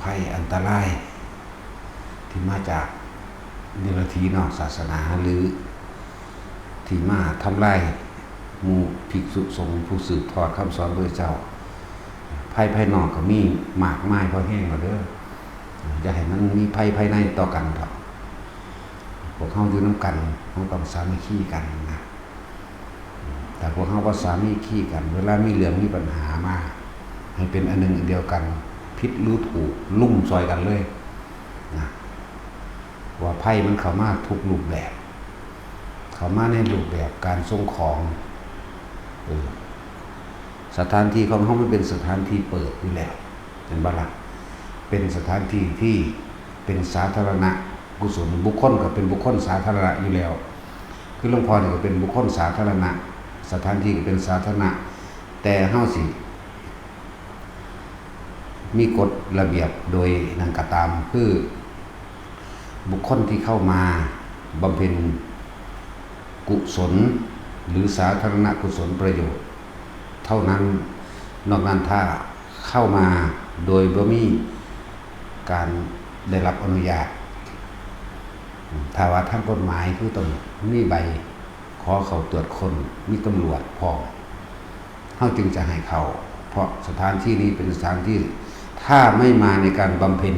ภัยอันตรายที่มาจากนิรถีนอกศาสนาหรือที่มาทำลายหมู่ภิกษุสงฆ์ผู้สืบทอดคำสอนพระเจ้าภัยภายนอกก็มีมากมายพอแห้งแล้วเด้ออย่าให้มันมีภัยภายในต่อกันเถอะพวกเขาอยู่น้ำกันเขาต้องสามัคคีกันนะแต่พวกเขาก็สามัคคีกันเวลามีเรื่องมีปัญหามาให้เป็นอันหนึ่งอันเดียวกันผิดหรือถูกลุ่มซอยกันเลยนะว่าภัยมันเข้ามาทุกรูปแบบเข้ามาในรูปแบบการส่งของสถานที่ของเขาไม่เป็นสถานที่เปิดอยู่แล้วเป็นบ้านหลักเป็นสถานที่ที่เป็นสาธารณะกุศลบุคคลก็เป็นบุคคลสาธารณะอยู่แล้วคือหลวงพ่อเนี่ยก็เป็นบุคคลสาธารณะสถานที่ก็เป็นสาธารณะแต่เฮาสิมีกฎระเบียบโดยนังกตามคือบุคคลที่เข้ามาบำเพ็ญกุศลหรือสาธารณกุศลประโยชน์เท่านั้นนอกนั้นถ้าเข้ามาโดยบ่มีการได้รับอนุญาตถ้าว่าทางกฎหมายคือต้องมีใบขอเขาตรวจคนมีตำรวจพอเฮาจึงจะให้เขาเพราะสถานที่นี้เป็นสถานที่ถ้าไม่มาในการบำเพ็ญ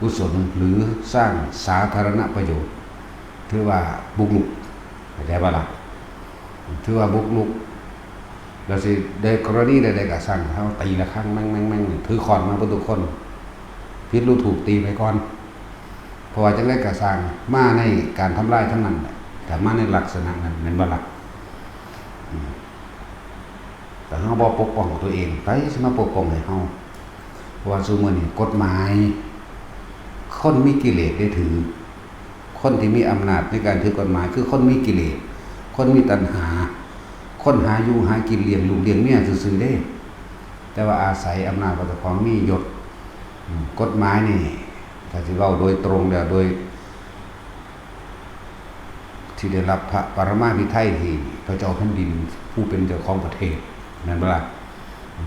กุศลหรือสร้างสาธารณประโยชน์ถือว่าบุกรุกเข้าใจป่ะล่ะถือว่าบุกรุกเราสิได้กรณีใดๆก็สั่งเขาตีละครั้งแม่งถือขอนมาทุกคนผิดรู้ถูกตีไปก่อนเพราะว่าจังได๋ก็สั่งมาในการทำลายทั้งนั้นแต่มาในลักษณะนั้นแม่นบ่ล่ะแต่เฮาบ่ปกป้องตัวเองไปสิมาปกป้องให้เฮาเพราะว่าซุมื้อนี้กฎหมายคนมีกิเลสได้ถือคนที่มีอำนาจในการถือกฎหมายคือคนมีกิเลสคนมีตัณหาคนหาอยู่หากินเลี้ยงลูกเลี้ยงเมียซื่อๆเด้แต่ว่าอาศัยอำนาจของเจ้าของมียศกฎหมายนี่ถ้าสิเว้าโดยตรงแล้วโดยที่ได้รับพระปรมาภิไธยที่พระเจ้าแผ่นดินผู้เป็นเจ้าของประเทศนั่นบ่ล่ะ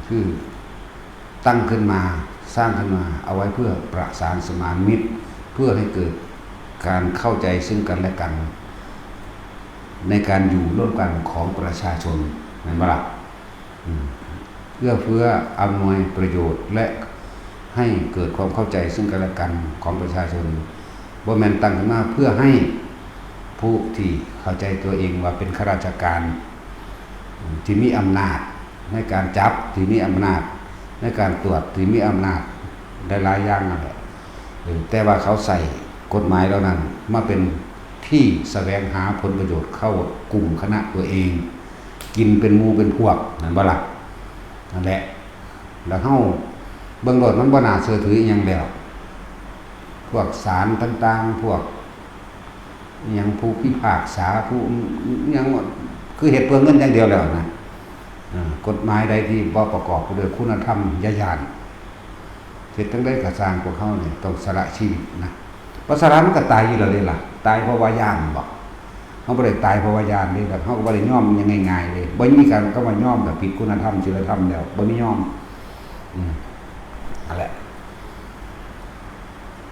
คือตั้งขึ้นมาสร้างขึ้นมาเอาไว้เพื่อประสานสมานมิตรเพื่อให้เกิดการเข้าใจซึ่งกันและกันในการอยู่ร่วมกันของประชาชนนั่นบ่ล่ะเพื่ออำนวยประโยชน์และให้เกิดความเข้าใจซึ่งกันและกันของประชาชนบ่แม่นตั้งขึ้นมาเพื่อให้ผู้ที่เข้าใจตัวเองว่าเป็นข้าราชการที่มีอำนาจในการจับที่มีอำนาจในการตรวจที่มีอำนาจได้หลายอย่างนั่นแหละแต่ว่าเขาใส่กฎหมายเหล่านั้นมาเป็นที่แสวงหาผลประโยชน์เข้ากลุ่มคณะตัวเองกินเป็นหมู่เป็นพวกนั่นบ่ล่ะนั่นแหละแล้วเฮาเบิ่งโลดมันบ่น่าเชื่อถืออีหยังแล้วพวกศาลต่างๆพวกอิหยังผู้พิพากษาผู้อิหยังคือเฮ็ดเพื่อเงินอย่างเดียวแล้วนะกฎหมายใดที่บ่ประกอบไปด้วยคุณธรรมญาญาณเฮ็ดจังได๋ก็สร้างพวกเขานี่ต้องสละชีวิตนะเพราะสละมันก็ตายอยู่แล้วเด้ล่ะตายเพราะว่าย่านบ่เฮาบ่ได้ตายเพราะว่าย่านเด้แบบเฮาก็บ่ได้ยอมยังง่ายๆเลยบ่มีการก็ว่ายอมแบบผิดคุณธรรมศีลธรรมแล้วบ่มียอมนั่นแหละ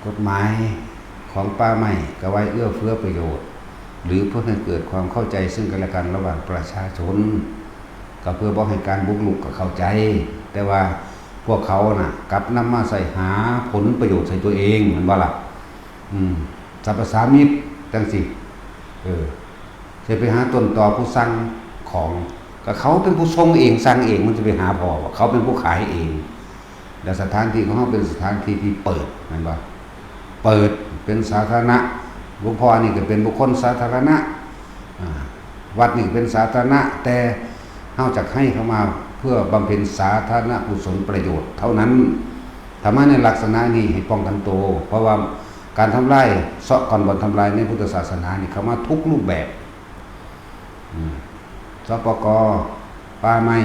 กฎหมายของป่าไม้ก็ไว้เอื้อเฟื้อประโยชน์หรือเพื่อให้เกิดความเข้าใจซึ่งกันและกันระหว่างประชาชนก็เพื่อบ่ให้การบุกรุกก็เข้าใจแต่ว่าพวกเขาน่ะกลับนำมาใส่หาผลประโยชน์ใส่ตัวเองแม่นบ่ล่ะสรรพสามิตจังซี่จะไปหาต้นตอผู้สั่งของก็เขาเป็นผู้ส่งเองสั่งเองมันจะไปหาพอเขาเป็นผู้ขายเองและสถานที่ของเขาเป็นสถานที่ที่เปิดแม่นบ่เปิดเป็นสาธารณะหลวงพ่อนี่ก็เป็นบุคคลสาธารณะวัดนี่เป็นสาธารณะแต่เฮาจักให้เข้ามาเพื่อบำเพ็ญสาธารณกุศลประโยชน์เท่านั้นธรรมะในลักษณะนี้ให้ป้องกันตัวเพราะว่าการทำลายเสาะก่อนบ่ทำลายในพุทธศาสนานี่เข้ามาทุกรูปแบบสปก.ป่าไม้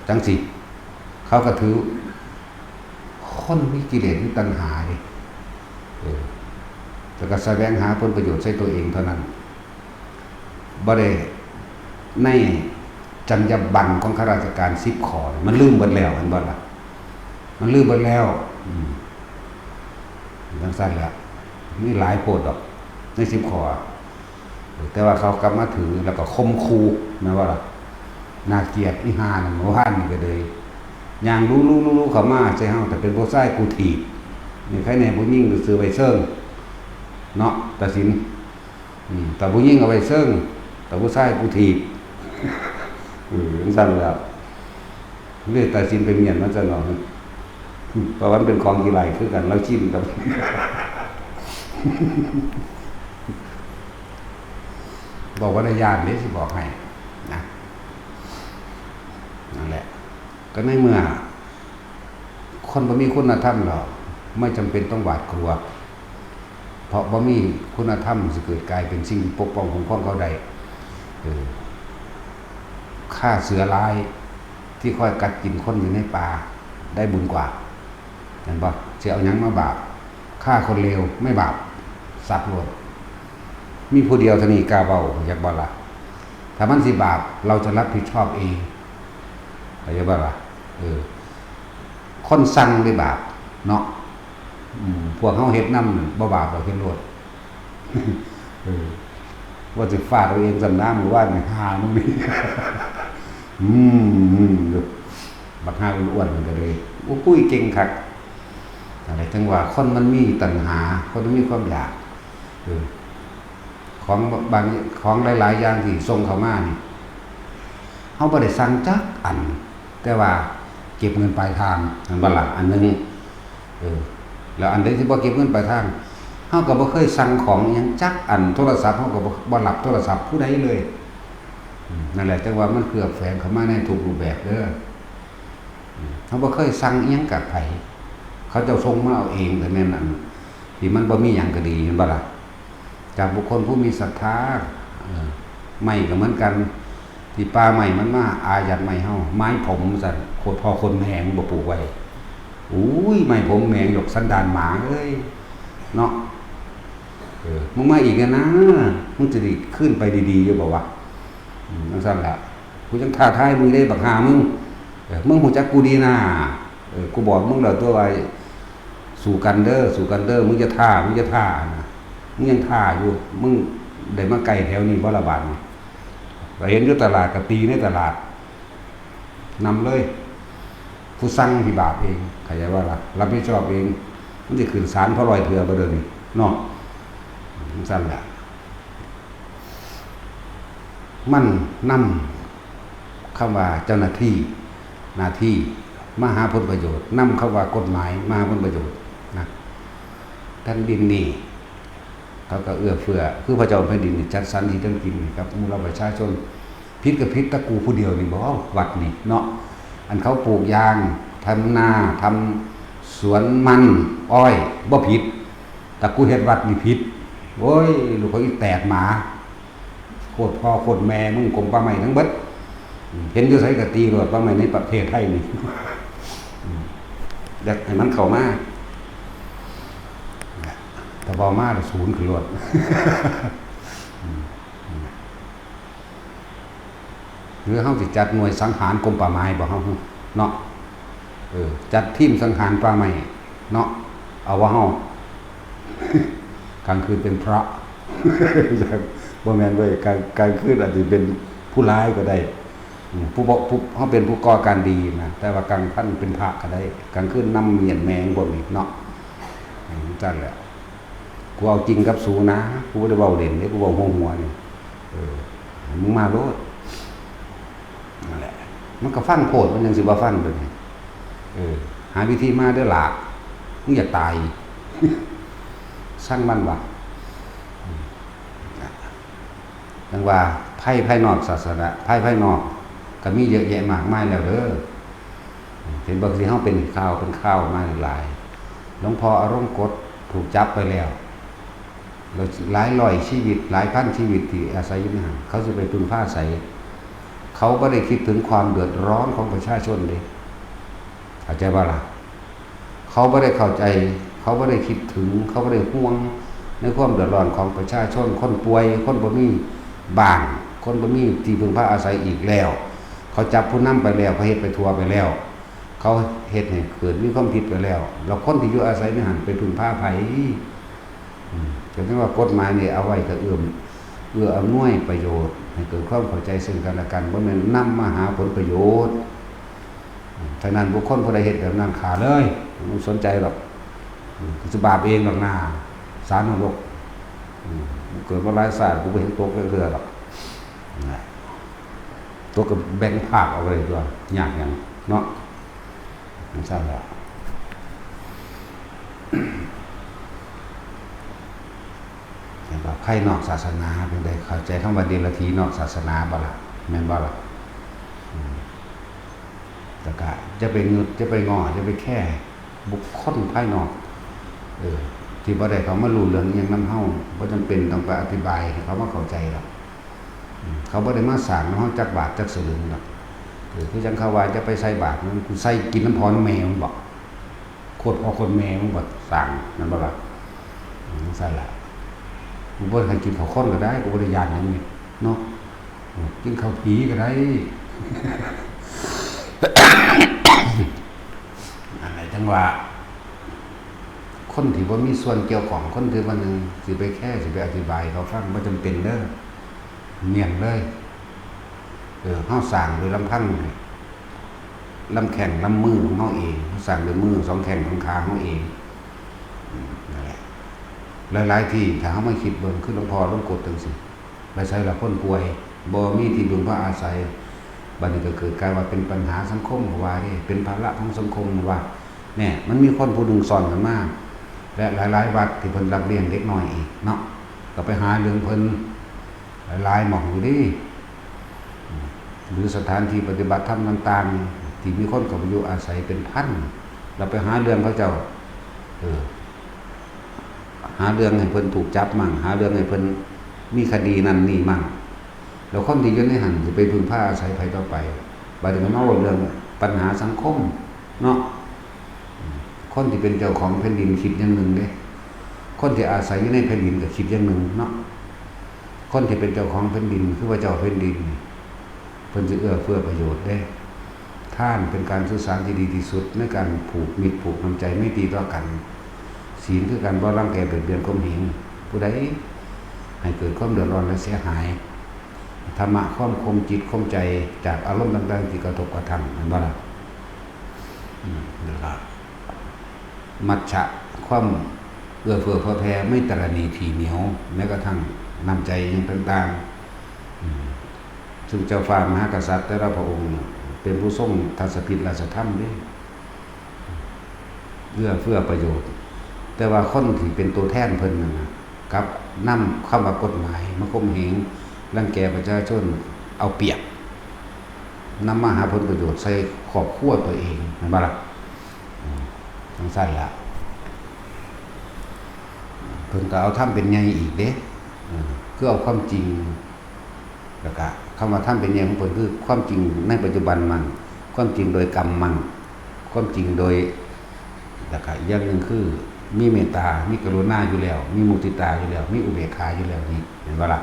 จังสิเขาก็ถือคนมีกิเลสมีตัณหาดิแต่ก็แสวงหาผลประโยชน์ใช้ตัวเองเท่านั้นบ่ได้ใน จรรยาบรรณของข้าราชการ10 ข้อมันลืมหมดแล้วเห็นบ่ล่ะมันลืมหมดแล้วจังซั่นแหละมีหลายโพดดอกใน10 ข้อแต่ว่าเขากลับมาถือแล้วก็คมคูแม่นว่าล่ะน่าเกลียดอีห่านั่นว่านี่ก็เลยย่างรู้เข้ามาใส่เฮาแต่เป็นผู้ชายกูถีบนี่ใครแน่ผู้หญิงซื้อไว้เซิงเนาะตัดสินแต่ผู้หญิงเอาไว้เซิงแต่ผู้ชายกูถีบสั่นแล้วเรื่องตัดสินไปเมียนมันจะหนอเพราะว่ามันเป็นของกีฬาคือกันแล้วชิมกับบอกว่าได้ญาตินี่สิบอกให้นะนั่นแหละก็ในเมื่อคนบ่มีคุณธรรมหรอกไม่จำเป็นต้องหวาดกลัวเพราะบ่มีคุณธรรมสิเกิดกลายเป็นสิ่งที่ปกป้องของเขาได้ฆ่าเสือร้ายที่คอยกัดกินคนอยู่ในป่าได้บุญกว่าเห็นบ่เสียเอาหยังมาบาปฆ่าคนเลวไม่บาปสัตว์โลดมีผู้เดียวเท่านี้กล้าเว้าอยากบ่ล่ะถ้ามันสิบาปเราจะรับผิดชอบเองอยากบ่ล่ะคนสั่งได้บาปเนาะพวกเฮาเฮ็ดนำบ่บาปดอกเฮ็ดโลดว่าสิฟาดเอาเองซั่นน้ามื้อวานนี่หามึงนี่บักหาอ้วนๆมันก็เลยโอ้ปุ้ยเก่งคักอะไรจังว่าคนมันมีตัณหาคนมันมีความอยากของบางของหลายๆอย่างที่ส่งเข้ามานี่เฮาบ่ได้สั่งจักอันแต่ว่าเก็บเงินปลายทางอันบ่ล่ะอันนึงแล้วอันใดที่บ่เก็บเงินปลายทางเฮาก็บ่เคยสั่งของหยังจักอันโทรศัพท์เฮาก็บ่รับโทรศัพท์ผู้ใดเลยนั่นแหละจังว่ามันเคลือบแฝงเข้ามาในทุกรูปแบบเด้อเฮาบ่เคยสั่งอีหยังกับไผเขาเจ้าส่งมาเอาเองแต่แม่นอันที่มันบ่มีหยังก็ดีเห็นบ่ล่ะจากบุคคลผู้มีศรัทธาไม้ก็เหมือนกันที่ป่าไม้มันมาอายัดไม้เฮาไม้ผมสั่นโคตรพ่อคนแหงบ่ปลูกไว้อุ้ยไม้ผมแหงหยกสันดานหมาเอ้ยเนาะมึงมาอีกนะมึงจะดีขึ้นไปดีๆอยู่บ่วะจังซั่นล่ะกูจังท้าทายมึงได้บักหามึงฮู้จักกูดีนะกูบอกมึงแล้วตัวว่าสู่กันเด้อมึงจะท่านะมึงยังท่าอยู่มึงได้มาไกลแถวนี้บ่ละบาดนี่ก็เห็นอยู่ตลาดก็ตีในตลาดนำเลยผู้สั่งที่บาปเองเข้าใจว่าล่ะรับผิดชอบเองมันสิขึ้นศาลเพราะรอยเถื่อบ่เด้อนี่เนาะสั่นแหละมันนำคำว่าเจ้าหน้าที่มาหาผลประโยชน์นำคำว่ากฎหมายมาหาผลประโยชน์นะแผ่นดินนี่เขาก็เอื้อเฟื้อคือพระเจ้าแผ่นดินจัดสรรที่ต้องกินครับมูลประชาชนพิษกับพิษตะกูผู้เดียวนี่บอกวัดนี่เนาะอันเขาปลูกยางทำนาทำสวนมันอ้อยบ่ผิดตะกูเฮ็ดวัดนี่ผิดโอ้ยลูกเขาอีแตกหมาโคตรพ่อโคตรแม่มึงกลมป่าไม้ทั้งเบิดเห็นอยู่ไสก็ตีรวดป่าไม้ในประเทศไทยนี่อยากให้มันเข้ามาแต่พอมาแล้วศูนย์ขึ้นรวดหรือเฮาสิจัดหน่วยสังหารกรมป่าไม้บ่เฮาเนาะจัดทีมสังหารป่าไม้เนาะเอาว่าเฮากลางคืนเป็นพระบ่แม่นเว้ยกลางคืนอาจจะเป็นผู้ร้ายก็ได้ผู้เฮาเป็นผู้ก่อการดีนะแต่ว่ากลางค่ำเป็นพระก็ได้กลางคืนนำเมียนแมงพวกนี้เนาะจังแหละกูเอาจริงกับสูนะกูบ่ได้เว้าเล่นเด้กูเว้าหัวๆนี่มึงมาโลดนั่นแหละมันก็ฟังโพดมันยังสิบ่ฟังตัวนี้หาวิธีมาเด้อหลากมึงอย่าตายสร้างมันว่ะจังว่าไพ่นอกศาสนาไพ่นอกก็มีเยอะแยะมากมายแล้วเด้อเห็นบางทีเฮาเป็นข่าวมาหลายหลวงพ่ออารมณ์กดถูกจับไปแล้วหลายร้อยชีวิตหลายพันชีวิตที่อาศัยอยู่ในหันเขาจะไปพึ่งพาอาศัยเขาก็ได้คิดถึงความเดือดร้อนของประชาชนเลยเข้าใจป่ะล่ะเขาไม่ได้เข้าใจเขาไม่ได้คิดถึงเขาไม่ได้ห่วงในความเดือดร้อนของประชาชนคนป่วยคนบ่มีบ้านคนบ่มีที่พึ่งพาอาศัยอีกแล้ว เขาจับผู้นำไปแล้วเขาเฮ็ดไปทัวไปแล้ว เขาเฮ็ดให้เกิดมีความผิดไปแล้วเราคนที่อยู่อาศัยในหันไปพึ่งพาไผก็ถือว่ากฎหมายนี่เอาไว้ก็เอื้ออำนวยประโยชน์ให้เกิดความเข้าใจซึ่งกันและกันบ่แม่นนำมาหาผลประโยชน์ฉะนั้นบุคคลผู้ใดเฮ็ดแบบนั้นขาเลยไม่สนใจหรอกสิบาปเองหรอกนะสารนรกเกิดมาหลายศาสตร์กูบ่เห็นตกเรือหรอกตัวก็แบ่งภาคเอาไว้ด้วยยากหยังเนาะมันทราบแล้วแต่ใครนอกศาสนาเป็นไดเข้าใจคำว่าเดรัจฉีนอกศาสนาบ่ล่ะแม่นบ่ล่ะแต่ก็จะไปงึดจะไปงอจะไปแค่บุคคลภายนอกที่บ่ได้เขามารู้เรื่องอิหยังนำเฮาบ่จำเป็นต้องไปอธิบายให้เขามาเข้าใจหรอกเขาบ่ได้มาสร้างนำเฮาจักบาทจักสลึงหรอกคือจังเขาว่าจะไปใส่บาตรมันกูใส่กินน้ำพรแมวมันบอกโคตรพอคนแมวมันบอกสั่งนั่นบ่ล่ะมันใส่ละกูบ่ให้กินข้าวข้นก็ได้กูบ่ได้ยานอย่างนี้เนาะกินข้าวผีก็ได้ อะไรจังว่าคนที่บ่มีส่วนเกี่ยวของคนที่วันนึงสิไปแค่สิไปอธิบายเขาฟังบ่จำเป็นเด้อเนียนเลยเฮาสร้างโดยลำพังลำแข้งลำมือของเฮาเองเฮาสร้างด้วยมือ2แข้ง2ขาเฮาเองนั่นแหละหลายๆที่ถ้าเฮาไม่คิดเบิ่งคือหลวงพ่อหลวงกฎจังซี่ไปใช้ละคนป่วยบ่มีที่พึ่งพาอาศัยบัดนี้ก็เกิดการว่าเป็นปัญหาสังคมว่านี่เป็นภาระของสังคมว่าเนี่ยมันมีคนผู้นึงสอนกันมาและหลายๆวัดที่เพิ่นรับเลี้ยงเด็กน้อยอีกเนาะก็ไปหาเรื่องเพิ่นหลายๆหม่องอยู่ดิหรือสถานที่ปฏิบัติธรรมต่างๆที่มีคนเข้าไปอยู่อาศัยเป็นพันเราไปหาเรื่องเขาเจ้าหาเรื่องให้เพิ่นถูกจับมั่งหาเรื่องให้เพิ่นมีคดีนั่นนี่มั่งแล้วคนที่อยู่ในหันสิไปพึ่งพาอาศัยไผต่อไปบัดนี้มันเอาเรื่องปัญหาสังคมเนาะคนที่เป็นเจ้าของแผ่นดินคิดอย่างนึงเด้คนที่อาศัยอยู่ในแผ่นดินก็คิดอย่างนึงเนาะคนที่เป็นเจ้าของแผ่นดินคือว่าเจ้าแผ่นดินเพิ่นสิเอื้อเฟื้อประโยชน์ได้ท่านเป็นการสื่อสารที่ดีที่สุดในการผูกมิตรผูกน้ำใจไม่ตีต่อกันศีลคือการบ่รังแกเบียดเบียนข่มเหงผู้ใดให้เกิดความเดือดร้อนและเสียหายธรรมะความคมจิตคมใจจากอารมณ์ต่างๆที่กระทบกระทั่งนั่นบ่ล่ะนะครับมัจฉะความเอื้อเฟื้อเผื่อแผ่ไม่ตระหนี่ถี่เหนียวแม้กระทั่งน้ำใจอย่างต่างๆซึ่งเจ้าฟ้ามหากษัตริย์แต่ละพระองค์เป็นผู้ทรงทัศพิธราชธรรมนี่เอื้อเฟื้อประโยชน์แต่ว่าคนที่เป็นตัวแทนเพิ่นนั่นน่ะกับนำคำว่ากฎหมายมาข่มเหงรังแกประชาชนเอาเปรียบนำมาหาผลประโยชน์ใส่ครอบครัวตัวเองนั่นบ่ล่ะทั้งสั้นละเพิ่นก็เอาทำเป็นใหญ่อีกเด้คือเอาความจริงแล้วก็คำว่าทำเป็นใหญ่ของเพิ่นคือความจริงในปัจจุบันมันความจริงโดยกรรมมันความจริงโดยแล้วก็อย่างนึงคือมีเมตตามีกรุณาอยู่แล้วมีมุทิตาอยู่แล้วมีอุเบกขาอยู่แล้วนี่เห็นบ่ล่ะ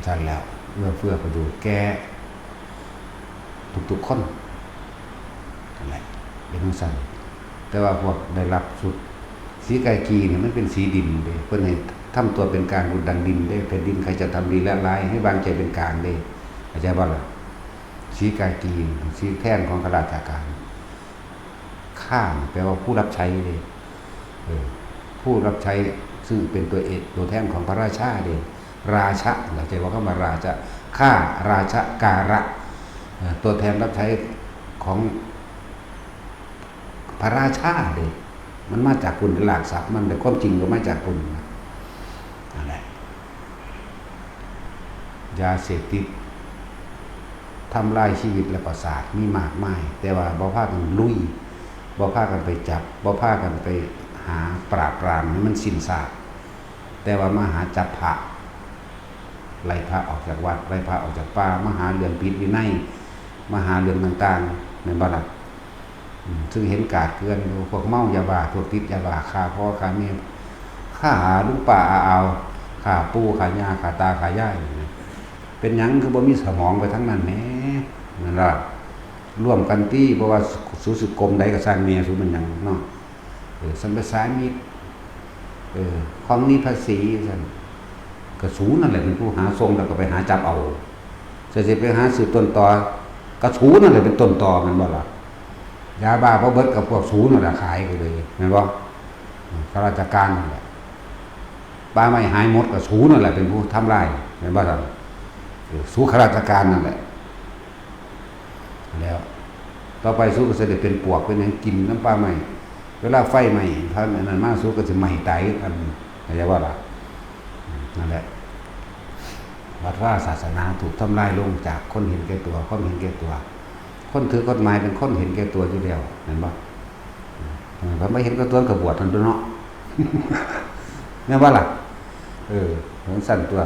ใช่แล้วเอื้อเฟื้อประโยชน์แก่ทุกๆคนนั่นแหละเป็นจังซั่นแต่ว่าพวกได้รับสุดสีกากีเนี่ยมันเป็นสีดินเด้เพิ่นให้ทำตัวเป็นกลางดุจดังดินได้แผ่นดินใครจะทำดีและร้ายให้วางใจเป็นกลางเด้เข้าใจบ่ล่ะสีกากีสีแท่นของข้าราชการข้าแปลว่าผู้รับใช้เด้ผู้รับใช้ซึ่งเป็นตัวเอกตัวแทนของพระราชาเด้ราชะเข้าใจว่าคำว่าราชะข้าราชการะตัวแทนรับใช้ของพระราชาเด้มันมาจากคุณหลักศัพท์มันแต่ความจริงก็มาจากคุณนั่นแหละยาเสพติดทำลายชีวิตและประสาทมีมากมายแต่ว่าบ่พากันลุยบ่พากันไปจับบ่พากันไปหาปราบปรามให้มันสิ้นซากแต่ว่ามาหาจับพระไล่พระออกจากวัดไล่พระออกจากป่ามาหาเรื่องผิดวินัยมาหาเรื่องต่างๆในบ้านซึ่งเห็นกาดเกินพวกเมายาบ้าพวกติดยาบ้าฆ่าพ่อฆ่าแม่ฆ่าหาลูกป่าเอาฆ่าปู่ฆ่าย่าฆ่าตาฆ่าย่ายเป็นหยังคือบ่มีสมองไปทั้งนั้นแหมนั่น ล่ะร่วมกันที่เพราะว่าสุสึกรมใดก็สร้างเมียสุมันหยังเนาะสัมปทานมิตรของนี้ภาษีซั่นก็สูนั่นแหละเป็นผู้หาทรงแล้วก็ไปหาจับเอาสิไปหาสืบต้นตอกระสูนั่นแหละเป็นต้นตอมันบ่ล่ะยาบ้าเพราะเบิดกับพวกสูนั่นแหละขายไปเลยแม่นบ่ข้าราชการนั่นแหละบ้าไม่หายหมดกับสูนั่นแหละเป็นผู้ทำลายแม่นบ่ล่ะสูข้าราชการนั่นแหละแล้วต่อไปสู้ก็จะได้เป็นปวกเป็นหยังกินน้ำปลาใหม่เวลาไฟใหม่ถ้านั้นมาสู้ก็จะใหม่ตายกันเข้าใจว่าล่ะนั่นแหละวัดว่าศาสนาถูกทำลายลงจากคนเห็นแก่ตัวคนเห็นแก่ตัวคนถือกฎหมายเป็นคนเห็นแก่ตัวอยู่แล้วเห็นบ่ถ้าไม่เห็นแก่ตัวก็บวชทันตัวเนาะแม่ว่าล่ะมันสั่นตัว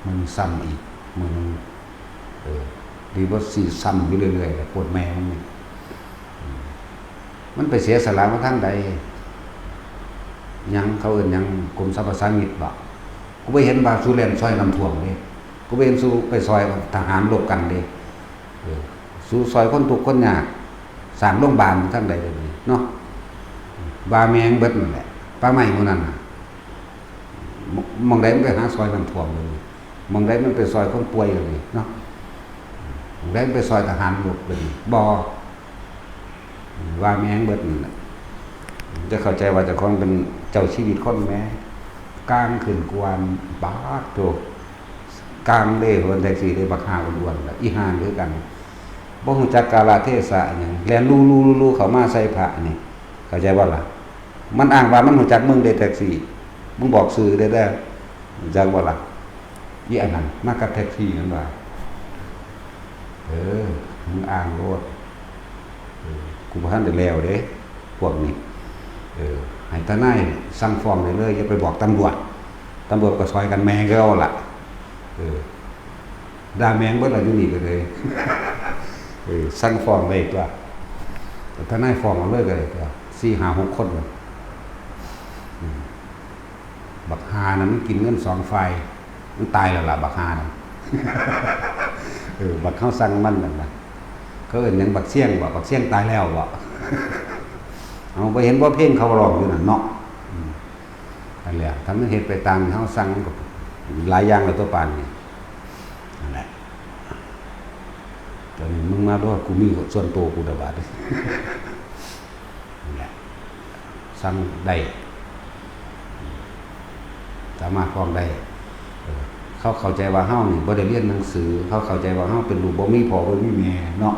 มันซ้ำอีกมันดีว่าสีซ้ำอยู่เรื่อยๆปวดแม่มันไปเสียสละมาทั้งใดยังเขาเอิ้นยังกรมสรรพสามิตบ่กูไปเห็นบาสู้แลนซอยน้ำท่วมเด้กูไปเห็นสู้ไปซอยทหารรบกันเด้สู้ซอยคนทุกข์คนยากสร้างโรงพยาบาลทั้งใดเลยเนาะบาแมงเบิดนั่นแหละป้าใหม่หมู่นั้นน่ะมองใดมันไปหาซอยน้ำท่วมเลยมองใดมันไปซอยคนป่วยเลยเนาะมองใดมันไปซอยทหารรบเลยบ่ว่าแมงเบิดนั่นแหละจะเข้าใจว่าเจ้าของเป็นเจ้าชีวิตคนแม้กลางขึ้นกวนบาดโตกลางเด้คนแท็กซี่ได้บักหาอ้วนๆอีห่างคือกันบ่ฮู้จักกาลเทศะหยังแล่นลู่ๆๆเข้ามาใส่พระนี่เข้าใจบ่ล่ะมันอ้างว่ามันฮู้จักมึงได้แท็กซี่มึงบอกชื่อได้รู้จักบ่ล่ะอีอันนั้นมากับแท็กซี่นั่นว่ามึงอ้างโลดกูบ่ทันได้แล้วเด้พวกนี้ให้ทนายสั่งฟ้องได้เลยอย่าไปบอกตำรวจก็ซอยกันแมงก็เอาล่ะด่าแมงเบิดแล้วอยู่นี่ก็เลยสั่งฟ้องได้ตัวทนายฟ้องเอาเลยก็ได้ตัว 4-5-6 คนบักฮานั้นมันกินเงิน2ฝ่ายมันตายแล้วล่ะบักฮานั้นบักเฮาสั่งมันนั่นน่ะเขาเอิ้นหยังบักเสี่ยงบ่บักเสี่ยงตายแล้วบ่เอาไปเห็นว่าเพลงเขาร้องอยู่นั่นเนาะนั่นแหละทำให้เหตุไปตามเขาสั่งกับหลายอย่างเลยตัวปานนี่นั่นแหละตอนนี้มึงมาด้วยกูมีส่วนตัวกูดบาดนั่นแหละสั่งได้สามารถฟ้องได้เขาเข้าใจว่าเฮานี่บ่ได้เรียนหนังสือเขาเข้าใจว่าเฮาเป็นลูกบ่มีพ่อบ่มีแม่เนาะ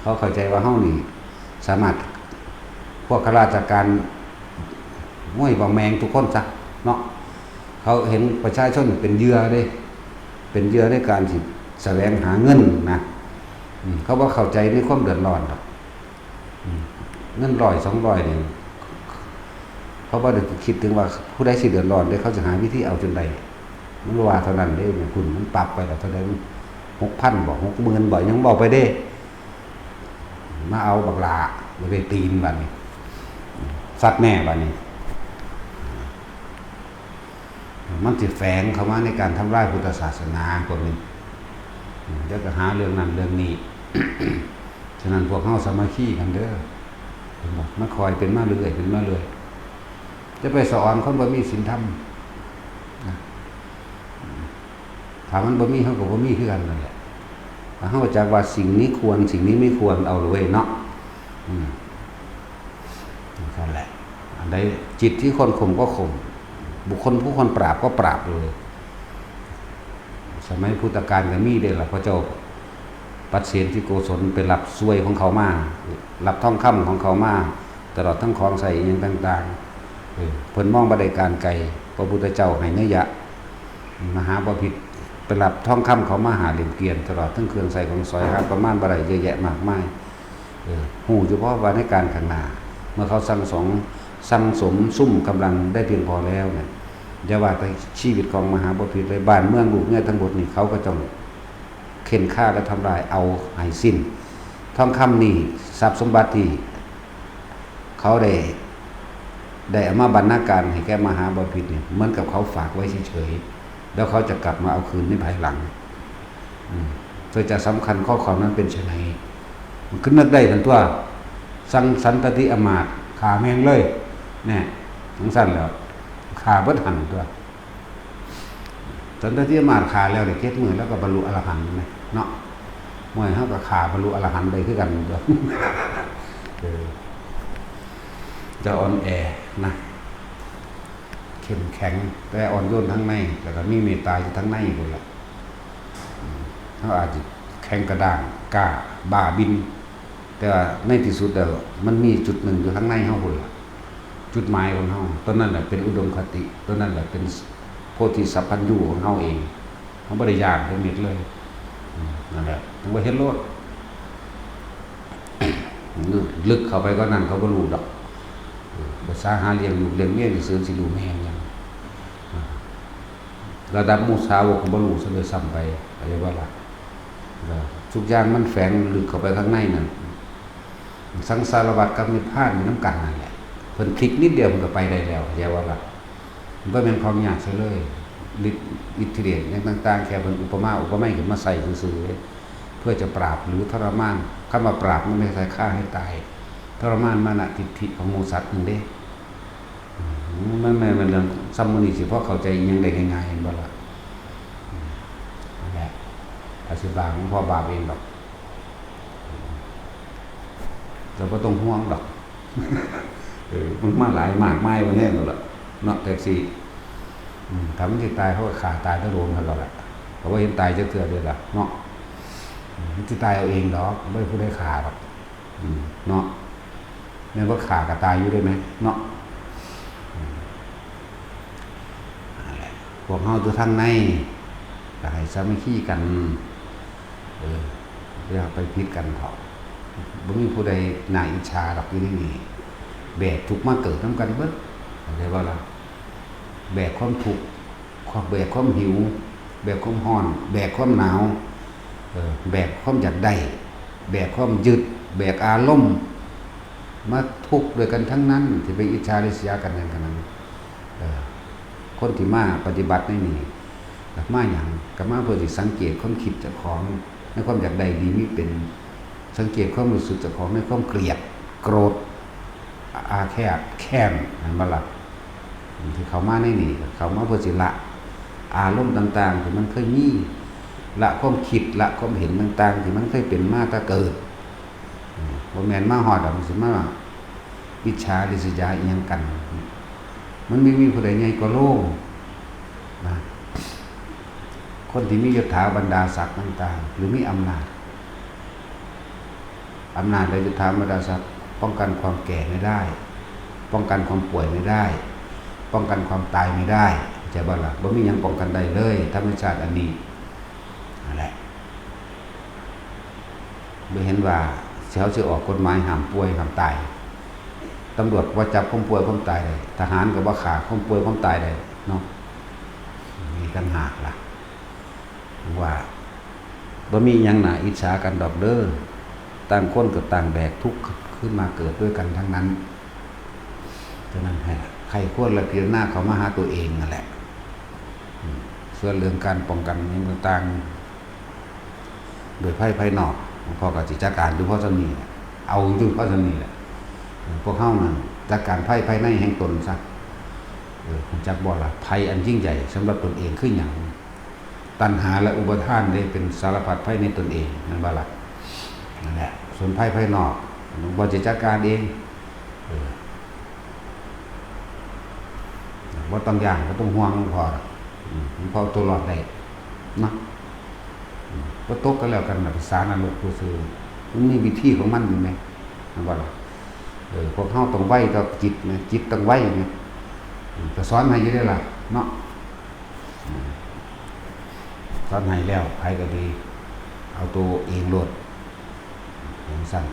เขาเข้าใจว่าเฮานี่สามารถพวกข้าราชการห้วยบางแมงทุกคนซะเนาะเขาเห็นประชาชนเป็นเหยื่อได้เป็นเหยื่อในการสิแสวงหาเงินนะเขาบ่เข้าใจในความเดือดร้อนหรอกเงิน100-200นี่เขาบ่ได้คิดถึงว่าผู้ใดสิเดือดร้อนได้เขาจะหาวิธีเอาจนได้มันว่าเท่านั้นเด้คุณมันปรับไปแล้วเท่าใด 6,000 บ่ 60,000 บ่ยังบอกไปเด้มาเอาบักลาบ่ได้ตีนบัดนี้สัตว์แม่บัดนี้มันสิแฝงเข้ามาในการทำลายพุทธศาสนาพวกนี้เดี๋ยวก็หาเรื่องนั้นเรื่องนี้ ฉะนั้นพวกเฮาสามัคคีกันเด้อมันคอยเป็นมาเรื่อยจะไปสอนคนบ่มีศีลธรรมถ้ามันบ่มีเฮาก็บ่มีคือกันนั่นแหละถ้าเฮาจักว่าสิ่งนี้ควรสิ่งนี้ไม่ควรเอาเลยเนาะนั่นแหละอันใดจิตที่คนข่มก็ข่มบุคคลผู้คนปราบก็ปราบเลยสมัยพุทธกาลก็มีเด้ล่ะพระเจ้าปัสเสนที่โกศลไปรับซวยของเขามารับทองคำของเขามาตลอดทั้งของใส่อย่างต่างๆเพิ่นมองบ่ได้การไกลพระพุทธเจ้าให้เนยยะมหาบพิตรไปรับทองคำเขามาหาเหลี่ยมเกวียนตลอดทั้งเครื่องใส่ของสอยหาประมาณบ่ได้เยอะแยะมากมายฮู้เฉพาะว่าในการข้างหน้าเมื่อเขาสั่งสมซุ่มกำลังได้เพียงพอแล้วเนี่ยอย่าว่าแต่ชีวิตของมหาบพิตรเลยบ้านเมืองลูกเนี่ยทั้งหมดนี่เขาก็ต้องเข็นฆ่าและทำลายเอาให้สิ้นทองคำนี่ทรัพย์สมบัติที่เขาได้เอามาบรรณาการให้แก่มหาบพิตรนี่เหมือนกับเขาฝากไว้เฉยๆแล้วเขาจะกลับมาเอาคืนในภายหลัง โดยจะสำคัญข้อความนั้นเป็นไฉนมันขึ้นนึกได้ทันตัวสังสันตติอมาตย์ขาแมงเลยเนี่ยทั้งสั้นแล้วขาเบิดหันตัวสันตติอมาตย์ขาแล้วได้เก็ดมือแล้วก็บรรลุอรหันต์ไหมเนาะมวยเฮาก็ขาบรรลุอรหันต์ได้คือกันตัวจะอ่อนแอนะเข้มแข็งแต่อ่อนโยนทั้งในแล้วก็มีเมตตาอยู่ทั้งในพุ่นล่ะเขาอาจจะแข็งกระด้างกล้าบ้าบินแต่ว่าในที่สุดแล้วมันมีจุดหนึ่งอยู่ข้างในเฮาพุ่นล่ะจุดหมายของเฮาต้นนั้นแหละเป็นอุดมคติต้นนั้นแหละเป็นโพธิสัพพัญญูของเฮาเองเฮาบ่ได้ยากเป็นนิดเลยนั่นแหละถึงว่าเฮ็ดโลดลึกเข้าไปก็นั่นเขาบ่รู้ดอกภาษาหาเลี้ยงลูกเลี้ยงเมียนี่ซื้อสิรู้แม่นยังระดับมุสาวกก็บ่รู้ซะเลยซ้ำไปอะไรว่าล่ะทุกอย่างมันแฝงลึกเข้าไปข้างในนั่นสังสารวัฏกับนิพพานมีน้ำกันนั่นแหละเพิ่นคลิกนิดเดียวมันก็ไปได้แล้วอย่าว่าล่ะมันบ่แม่นความยากซะเลยอิทธิเดชอย่างต่างๆแค่เพิ่นอุปมาขึ้นมาใส่ซื่อๆเพื่อจะปราบหรือทรมานคำว่าปราบมันไม่ใช่ฆ่าให้ตายทรมานมานะทิฏฐิของหมู่สัตว์นึงเด้มันเรื่องซัมมุนีสิเพราะเข้าใจยังได้ง่ายๆเห็นบ่ล่ะนั่นแหละอสิบาของพ่อบาปเองดอกเราบ่ต้องห่วงดอกมันมาหลายมากมายว่าแน่นั่นล่ะเนาะแท็กซี่ถ้ามันสิตายเขาก็ฆ่าตายถ้าโดนเขาแล้วล่ะเพราะว่าเห็นตายจักเทื่อเด้อล่ะเนาะมันสิตายเอาเองดอกบ่ได้ผู้ใดฆ่าหรอกเนาะแม่นว่าฆ่าก็ตายอยู่ได้ไหมเนาะพวกเฮาตัวทางในก็ให้สามัคคีกันอย่าไปผิดกันเถาะบ่มีผู้ใดน่าอิจฉาดอกอยู่ในนี้แบกทุกข์มาเกิดนำกันเบิดเข้าใจบ่ล่ะแบกความทุกข์แบกความหิวแบกความร้อนแบกความหนาวแบกความอยากได้แบกความยึดแบกอารมณ์มาทุกข์ด้วยกันทั้งนั้นสิไปอิจฉาริษยากันอย่างนั้นคนที่มาปฏิบัติในนี้มาอย่างก็มาเพื่อที่สังเกตความคิดเจ้าของในความอยากได้ดีมีเป็นสังเกตความรู้สึกเจ้าของในความเกลียดโกรธอาแค้นนั่นบ่ล่ะที่เขามาในนี้เขามาเพื่อสิละอารมณ์ต่างๆที่มันเคยมีละความคิดละความเห็นต่างๆที่มันเคยเป็นมาแต่เกิดบ่แม่นมาฮอดมันสิมาอิจฉาริษยาอีหยังกันมันไม่มีผู้ใดใหญ่กว่าโลกนะคนที่มียศถาบรรดาศักดิ์ต่างๆหรือมีอำนาจและยศถาบรรดาศักดิ์ป้องกันความแก่ไม่ได้ป้องกันความป่วยไม่ได้ป้องกันความตายไม่ได้เข้าใจบ่ล่ะบ่มีหยังป้องกันได้เลยธรรมชาติอันนี้นั่นแหละบ่เห็นว่าเขาสิออกกฎหมายห้ามป่วยห้ามตายตำรวจว่าจับคนป่วยคนตายได้ทหารก็ว่าฆ่าคนป่วยคนตายได้เนาะมีกันหากล่ะว่าบ่มีหยังน่าอิจฉากันดอกเด้อต่างคนก็ต่างแบกทุกข์ขึ้นมาเกิดด้วยกันทั้งนั้นฉะนั้นใครควรละพิจารณาเขามาหาตัวเองนั่นแหละส่วนเรื่องการป้องกันอย่างต่างๆโดยภายนอกพ่อก็สิจัดการด้วยเพราะฉะนี้เอาอยู่เพราะฉะนี้แหละพวกเฮานั่นจัดการภายในแห่งตนซะผมจักบ่ล่ะภัยอันยิ่งใหญ่สำหรับตนเองคือหยังตัณหาและอุปทานได้เป็นสารพัดภัยในตนเองนั่นบ่ล่ะนั่นแหละส่วนภัยภายนอกบ่จะจัดการเองบ่ต้องย่างบ่ต้องห่วงพอตัวรอดได้นะบ่ตกกันแล้วกันน่ะภาษานรกซื่อๆมันมีวิธีของมันอยู่มั้ยนั่นบ่ล่ะพวกเฮาต้องไว้กับจิตนะจิตต้องไว้นะก็สอนให้อยู่ได้ล่ะเนาะสอนให้แล้วใครก็ดีเอาตัวเองโลดอย่างสั้น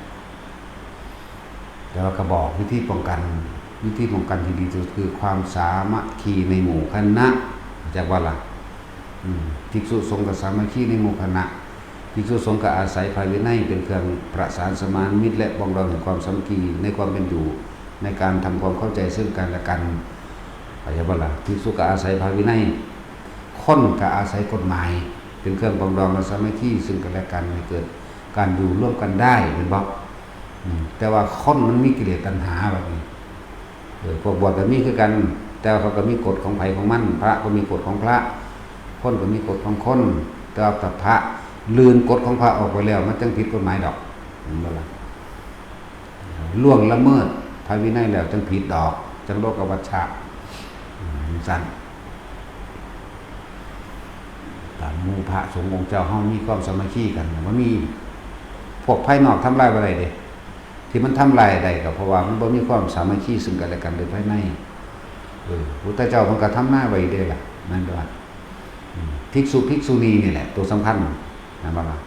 แต่ว่าก็บอกวิธีป้องกันที่ดีที่สุดคือความสามัคคีในหมู่คณะจากว่าล่ะภิกษุสงฆ์ก็สามัคคีในหมู่คณะภิกษุสงฆ์ก็อาศัยภายวินัยเป็นเครื่องประสานสมานมิตรและปรองดองแห่งความสามัคคีในความเป็นอยู่ในการทำความเข้าใจซึ่งกันและกันเข้าใจบ่ล่ะภิกษุก็อาศัยภายวินัยคนก็อาศัยกฎหมาย เป็นเครื่องปรองดองและสามัคคีซึ่งกันและกันให้เกิดการอยู่ร่วมกันได้เป็นบ่แต่ว่าคนมันมีกิเลสตัณหาแบบนี้พวกบวชก็มีคือกันแต่เขาก็มีกฎของไผของมันพระก็มีกฎของพระคนก็มีกฎของคนแต่ว่าพระลืนกฎของพระออกไปแล้วมันจังผิดกฎหมายดอกเห็นบ่ล่ะล่วงละเมิดพระวินัยแล้วจังผิดดอกจังโลกวัชชะสั่นตามหมู่พระสงฆ์องค์เจ้าเฮามีความสามัคคีกันมันมีพวกภายนอกทำลายบ่ได้เด้ที่มันทำลายได้ก็เพราะว่ามันบ่มีความสามัคคีซึ่งกันและกันโดยภายในพุทธเจ้าเพิ่นก็ทำหน้าไว้เด้ล่ะนั่นด้วยภิกษุภิกษุณีนี่แหละตัวสำคัญนะบ่ล่ะ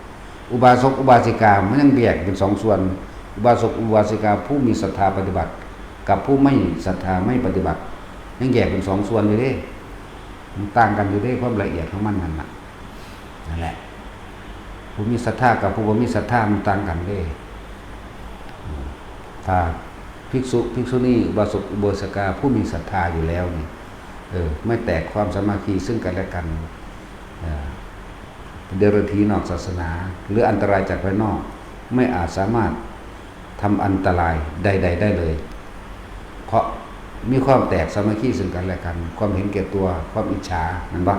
อุบาสกอุบาสิกามันยังแยกเป็น2ส่วนอุบาสกอุบาสิกาผู้มีศรัทธาปฏิบัติกับผู้ไม่ศรัทธาไม่ปฏิบัติยังแยกเป็น2ส่วนอยู่เด้มันต่างกันอยู่เด้ความละเอียดของมันนั่นน่ะนั่นแหละผู้มีศรัทธากับผู้บ่มีศรัทธามันต่างกันเด้ถ้าภิกษุภิกษุณีอุบาสกอุบาสิกาผู้มีศรัทธาอยู่แล้วนี่ไม่แตกความสามัคคีซึ่งกันและกันเดรัจฉีนอกศาสนาหรืออันตรายจากภายนอกไม่อาจสามารถทำอันตรายใดๆได้เลยเพราะมีความแตกสามัคคีซึ่งกันและกันความเห็นแก่ตัวความอิจฉานั่นบ่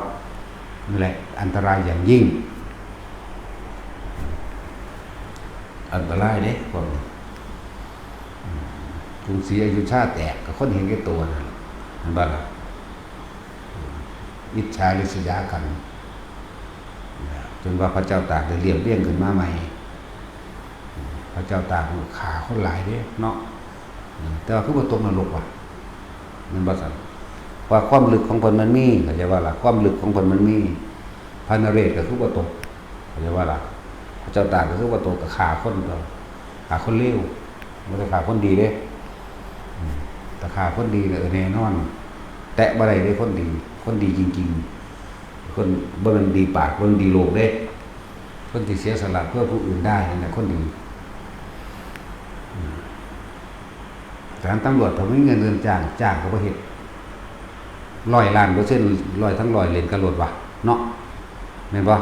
นั่นแหละอันตรายอย่างยิ่งอันตรายเด้พวกนี้กรุงศรีอยุธยาแตกกับคนเห็นแก่ตัวนั่นบ่ล่ะอิจฉาริษยากันจนว่าพระเจ้าตากได้เรียบเรียงขึ้นมาใหม่พระเจ้าตากขาคนหลายเด้เนาะแต่ว่าคือบ่ตกนรกว่ะมันบ่ซั่นว่าความลึกของเพิ่นมันมีเข้าใจว่าล่ะความลึกของเพิ่นมันมีพระนเรศก็คือบ่ตกเข้าใจว่าล่ะพระเจ้าตากก็คือบ่ตกกับขาคนเดียวขาคนเลวบ่ได้ขาคนดีเด้แต่ขาคนดีเนี่ยแน่นอนแตะบ่ได้เด้คนดีคนดีจริงๆคนบ่แม่นดีปากบ่แม่นดีโลกเด้คนที่เสียสละเพื่อผู้อื่นได้นั่นแหละคนดีการตำรวจถ้าไม่มีเงินเดือนจ้างก็บ่เฮ็ด100 ล้าน%100ทั้ง100เล่นกันโลดว่ะเนาะแม่นบ่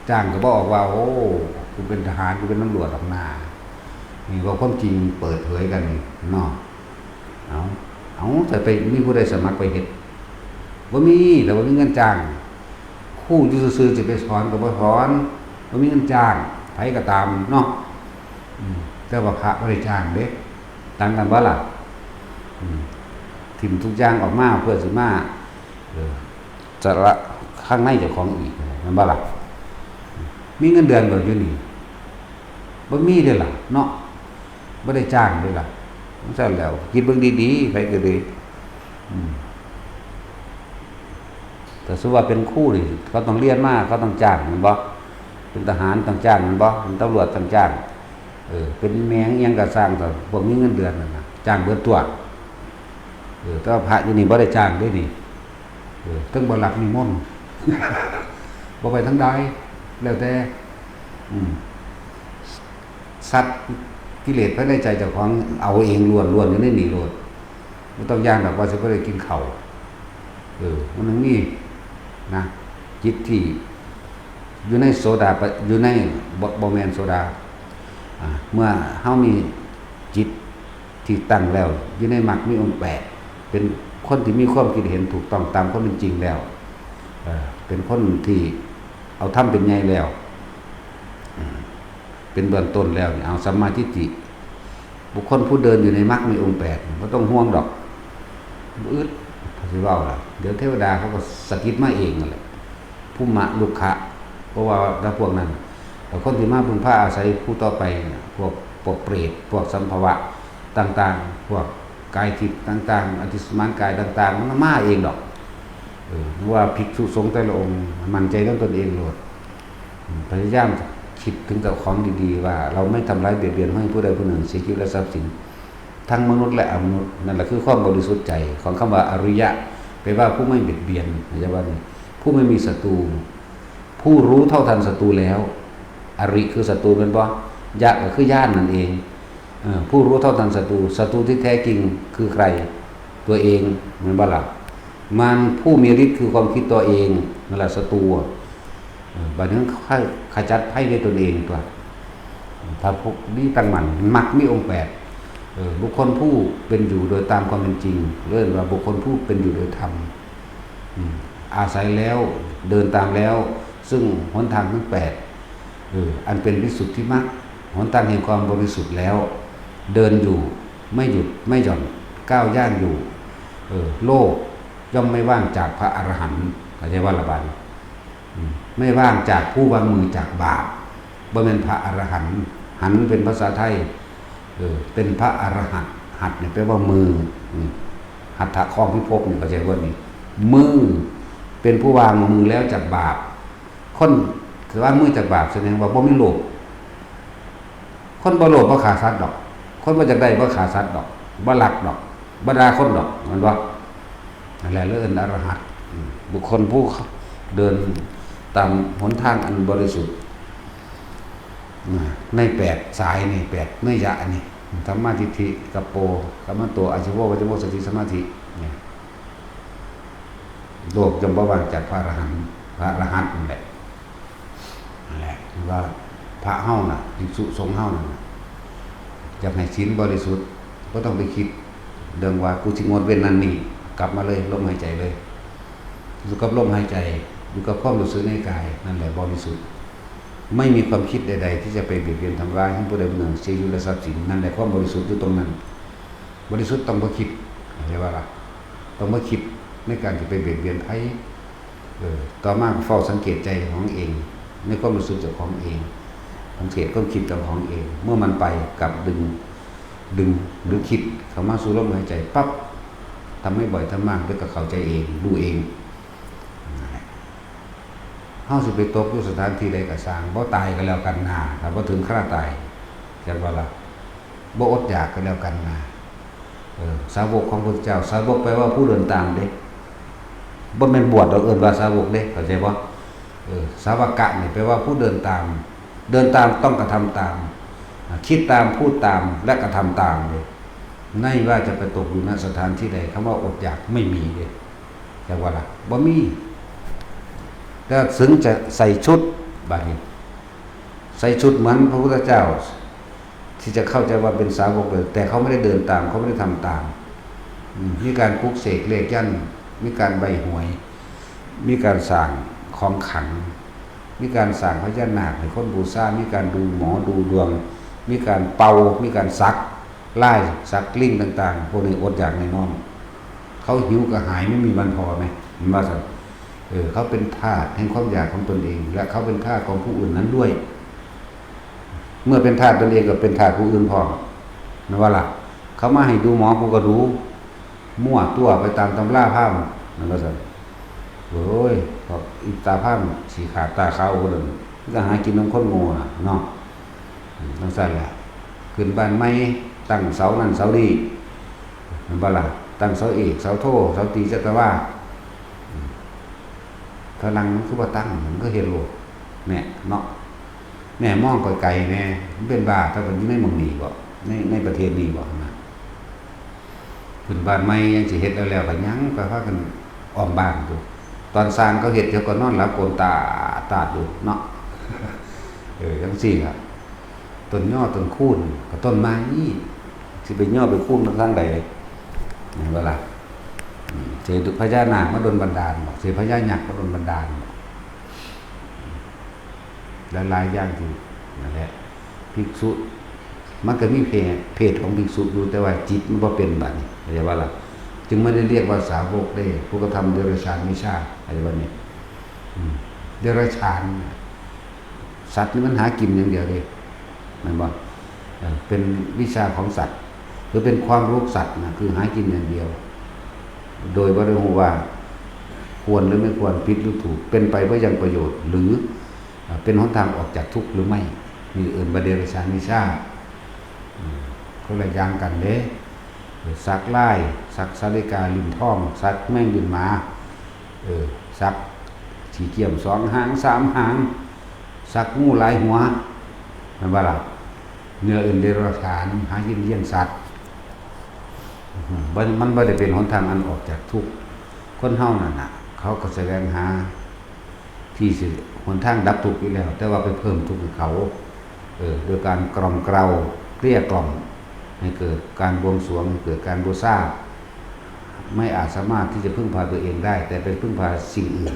จ้างก็บ่ออกว่าโอ้กูเป็นทหารกูเป็นตำรวจออกหน้านี่ว่าความจริงเปิดเผยกันนี่เนาะเอาแต่ไปมีผู้ใดสมัครไปเฮ็ดบ่มีแต่ว่ามีเงินจ้างครูอยู่ซื่อๆสิไปสอนก็บ่สอนบ่มีเงินจ้างไผก็ตามเนาะแต่ว่าพระบ่ได้จ้างเด้ต่างกันบ่ล่ะทิ่มทุกอย่างออกมาเพื่อสิมาจะละข้างในเจ้าของอีกแม่นบ่ล่ะมีเงินเดือนบ่อยู่นี่บ่มีเด้ล่ะเนาะบ่ได้จ้างเด้ล่ะมันซั่นแล้วคิดเบิ่งดีๆไผก็ดีแต่สมมุติว่าเป็นครูนี่เขาต้องเรียนมาเขาต้องจ้างแม่นบ่เป็นทหารต้องจ้างแม่นบ่เป็นตำรวจต้องจ้างเป็นแมงยังก็สร้างต่อพวกมีเงินเดือนนั่นน่ะจ้างเบิดตัวแต่ว่าพระอยู่นี่บ่ได้จ้างเด้นี่ถึงบ่รับนิมนต์ บ่ไปทางใดแล้วแต่สัตว์กิเลสภายในใจเจ้าของเอาเองล้วนๆอยู่ในนี่โลดบ่ต้องย่างแบบว่าสิบ่ได้กินข้าวมันนึงนี่นะจิตที่อยู่ในโสดาอยู่ในบ่แม่นโสดาเมื่อเฮามีจิตที่ตั้งแล้วอยู่ในมรรคมีองค์8เป็นคนที่มีความคิดเห็นถูกต้องตามความเป็นจริงแล้วเป็นคนที่เอาธรรมเป็นใหญ่แล้วเป็นเบื้องต้นแล้วเอาสัมมาทิฏฐิบุคคลผู้เดินอยู่ในมรรคมีองค์8บ่ต้องห่วงดอกอึดสิเว้าล่ะเดี๋ยวเทวดาเขาก็สะกิดมาเองนั่นแหละภูมะลุกขะเพราะว่าถ้าพวกนั้นแต่คนที่มาพึ่งพาอาศัยผู้ต่อไปพวกเปรตพวกสัมภวะต่างๆพวกกายทิพย์ต่างๆอธิสมานกายต่างๆมันมาเองดอกว่าภิกษุสงฆ์แต่ละองค์มั่นใจเรื่องตนเองโลดพยายามคิดถึงกับของดีๆว่าเราไม่ทำร้ายเบียดเบียนให้ผู้ใดผู้หนึ่งเสียชีวิตและทรัพย์สินทั้งมนุษย์และอมนุษย์นั่นแหละคือความบริสุทธิ์ใจของคำว่าอริยะแปลว่าผู้ไม่เบียดเบียนหมายว่าผู้ไม่มีศัตรูผู้รู้เท่าทันศัตรูแล้วอริคือศัตรูเป็นบ่ยะก็คือญาตินั่นเองผู้รู้เท่าทันศัตรูที่แท้จริงคือใครตัวเองมันบ่ล่ะมันผู้มีฤทธิ์คือความคิดตัวเองนั่นแหละศัตรู บัดนี้ค่อยขจัดภัยในตนเองตัวถ้าพวกนี้ตั้งมั่นมักมีองค์แปดบุคคลผู้เป็นอยู่โดยตามความเป็นจริงเรื่องว่าบุคคลผู้เป็นอยู่โดยธรรมอาศัยแล้วเดินตามแล้วซึ่งหนทางทั้งแปดอันเป็นวิสุทธิมรรคหนทางแห่งความบริสุทธิ์แล้วเดินอยู่ไม่หยุดไม่หย่อนก้าวย่างอยู่โลกย่อมไม่ว่างจากพระอรหันต์เข้าใจว่าละบาดไม่ว่างจากผู้วางมือจากบาปบ่เป็นพระอรหันต์หันเป็นภาษาไทยเป็นพระอรหันต์หัดเนี่ยแปลว่ามือหัตถะคล้องพิภพเนี่ยเข้าใจว่านี่มือเป็นผู้วางมือแล้วจากบาปคนคือว่ามือจากบาปแสดงว่าบ่มีโลภคนบ่โลภบ่ฆ่าสัตว์ดอกคนบ่อยากได้บ่ฆ่าสัตว์ดอกบ่ลักดอกบ่ด่าคนดอกมันว่านั่นแหละเรื่องอรหันต์บุคคลผู้เดินตามหนทางอันบริสุทธิ์ในแปดสายนี่แปดเนื้อยะนี่ธรรมะทิฏฐิกัปโปกัมมันโตอาชีวะวัจโมสติสมาธิเนี่ยโลกจำบ่วางจากพระอรหันต์นั่นแหละว่าพระเฮาน่ะภิกษุสงฆ์เฮาน่ะอยากให้ศีลบริสุทธิ์ก็ต้องไปคิดเรื่องว่ากูสิงดเว้นนั่นนี่กลับมาเลยลมหายใจเลยอยู่กับลมหายใจอยู่กับความรู้สึกในกายนั่นแหละบริสุทธิ์ไม่มีความคิดใดๆที่จะไปเบียดเบียนทำร้ายให้ผู้ใดผู้หนึ่งเสียชีวิตและทรัพย์สินนั่นแหละความบริสุทธิ์อยู่ตรงนั้นบริสุทธิ์ต้องบ่คิดใช่ว่าล่ะต้องบ่คิดในการที่ไปเบียดเบียนใครต่อมาเฝ้าสังเกตใจของเองในความรู้สึกเจ้าของเองสังเกตความคิดเจ้าของเองเมื่อมันไปกับดึงหรือคิดเข้ามาสู่ลมหายใจปั๊บทำให้บ่อยทำมากด้วยกับเข้าใจเองรู้เองเฮาสิไปตกอยู่สถานที่ใดก็สร้างบ่ตายก็แล้วกันนะถ้าบ่ถึงคราตายจังว่าล่ะบ่อดอยากก็แล้วกันนะสาวกของพระพุทธเจ้าสาวกแปลว่าผู้เดินตามเด้บ่แม่นบวชดอกเอิ้นว่าสาวกเด้เข้าใจบ่สาวกะนี่แปลว่าผู้เดินตามต้องกระทำตามคิดตามพูดตามและกระทำตามเลยไม่ว่าจะไปตกอยู่ณสถานที่ใดคำว่าอดอยากไม่มีเลยจังว่าล่ะบ่มีแต่ถึงจะใส่ชุดบาดนี้ใส่ชุดเหมือนพระพุทธเจ้าที่จะเข้าใจว่าเป็นสาวกเลยแต่เขาไม่ได้เดินตามเขาไม่ได้ทำตามมีการปลุกเสกเลขยันมีการใบหวยมีการสั่งของขังมีการสั่งพญานาคให้คนบูชามีการดูหมอดูดวงมีการเป่ามีการซักไล่ซักลิ้งต่างๆพวกนี้อดอยากแน่นอนเขาหิวกระหายไม่มีวันพอไหมมันว่าสันเขาเป็นทาสแห่งความอยากของตนเองและเขาเป็นทาสของผู้อื่นนั้นด้วยเมื่อเป็นทาสตนเองก็เป็นทาสผู้อื่นพอนั่นว่าล่ะเขามาให้ดูหมอกูก็รู้มั่วตัวไปตามตำราภาพนั่นว่าสันโอ้ยอีตาภาพสีขาดตาขาวคนอื่นก็หากินน้ำข้นงูเนาะนั่นสั่นแหละขึ้นบ้านไม้ตั้งเสานั่นเสานี่นั่นว่าล่ะตั้งเสาเอกเสาโทเสาตีจัตวาพลังมันคือว่าตั้งมันก็เห็นโลกแม่เนาะแม่มองไกลๆแม่มันเป็นบาถ้าเป็นในเมืองนี้บ่ในประเทศนี้บ่นะขึ้นบ้านไม้ยังสิเฮ็ดแล้วก็ยังก็พากันอ้อมบ้านอยู่ตอนสร้างเขาเฮ็ดเขาก็นอนหลับโกนตาอยู่เนาะจังซี่ล่ะต้นย่อต้นคูนกับต้นไม้นี่สิไปย่อไปคูนทางใดเห็นบ่ล่ะเจตุพญานาคมาดลบันดาลบอกเจพญายักษ์มาดลบันดาลหลายอย่างที่นั่นแหละภิกษุมันก็มีเพศของภิกษุอยู่แต่ว่าจิตมันบ่เป็นบัดนี้เข้าใจว่าล่ะจึงไม่ได้เรียกว่าสาวกได้ผู้กระทำเดรัจฉานไม่ใช่อะไรแบบนี้เดรัจฉานสัตว์นี่มันหากินอย่างเดียวเลยมันบอกเป็นวิชาของสัตว์หรือเป็นความรู้สัตว์นะคือหากินอย่างเดียวโดยบ่ได้รู้ว่าควรหรือไม่ควรผิดหรือถูกเป็นไปเพื่อยังประโยชน์หรือเป็นหนทางออกจากทุกข์หรือไม่มีอื่นบเดรัจฉานวิชาก็เลยย่างกันเด้สักไล่สักสาลิกาลิมท่องสักแม่งบินมาสักสีเกี่ยม2 หาง 3 หางสักงูหลายหัวมันว่าล่ะเนื้ออื่นเดรัจฉานหากินเลี้ยงสัตว์มันไม่ได้เป็นหนทางอันออกจากทุกข์คนเฮานั่นน่ะเขาก็แสวงหาท ที่สิหนทางดับทุกข์อยู่แล้วแต่ว่าไปเพิ่มทุกข์ให้เขาโดยการกล่อมเกลาเกลี้ยกล่อมให้เกิดการบวงสรวงให้เกิดการบูชาไม่อาจสามารถที่จะพึ่งพาตัวเองได้แต่เป็นพึ่งพาสิ่งอื่น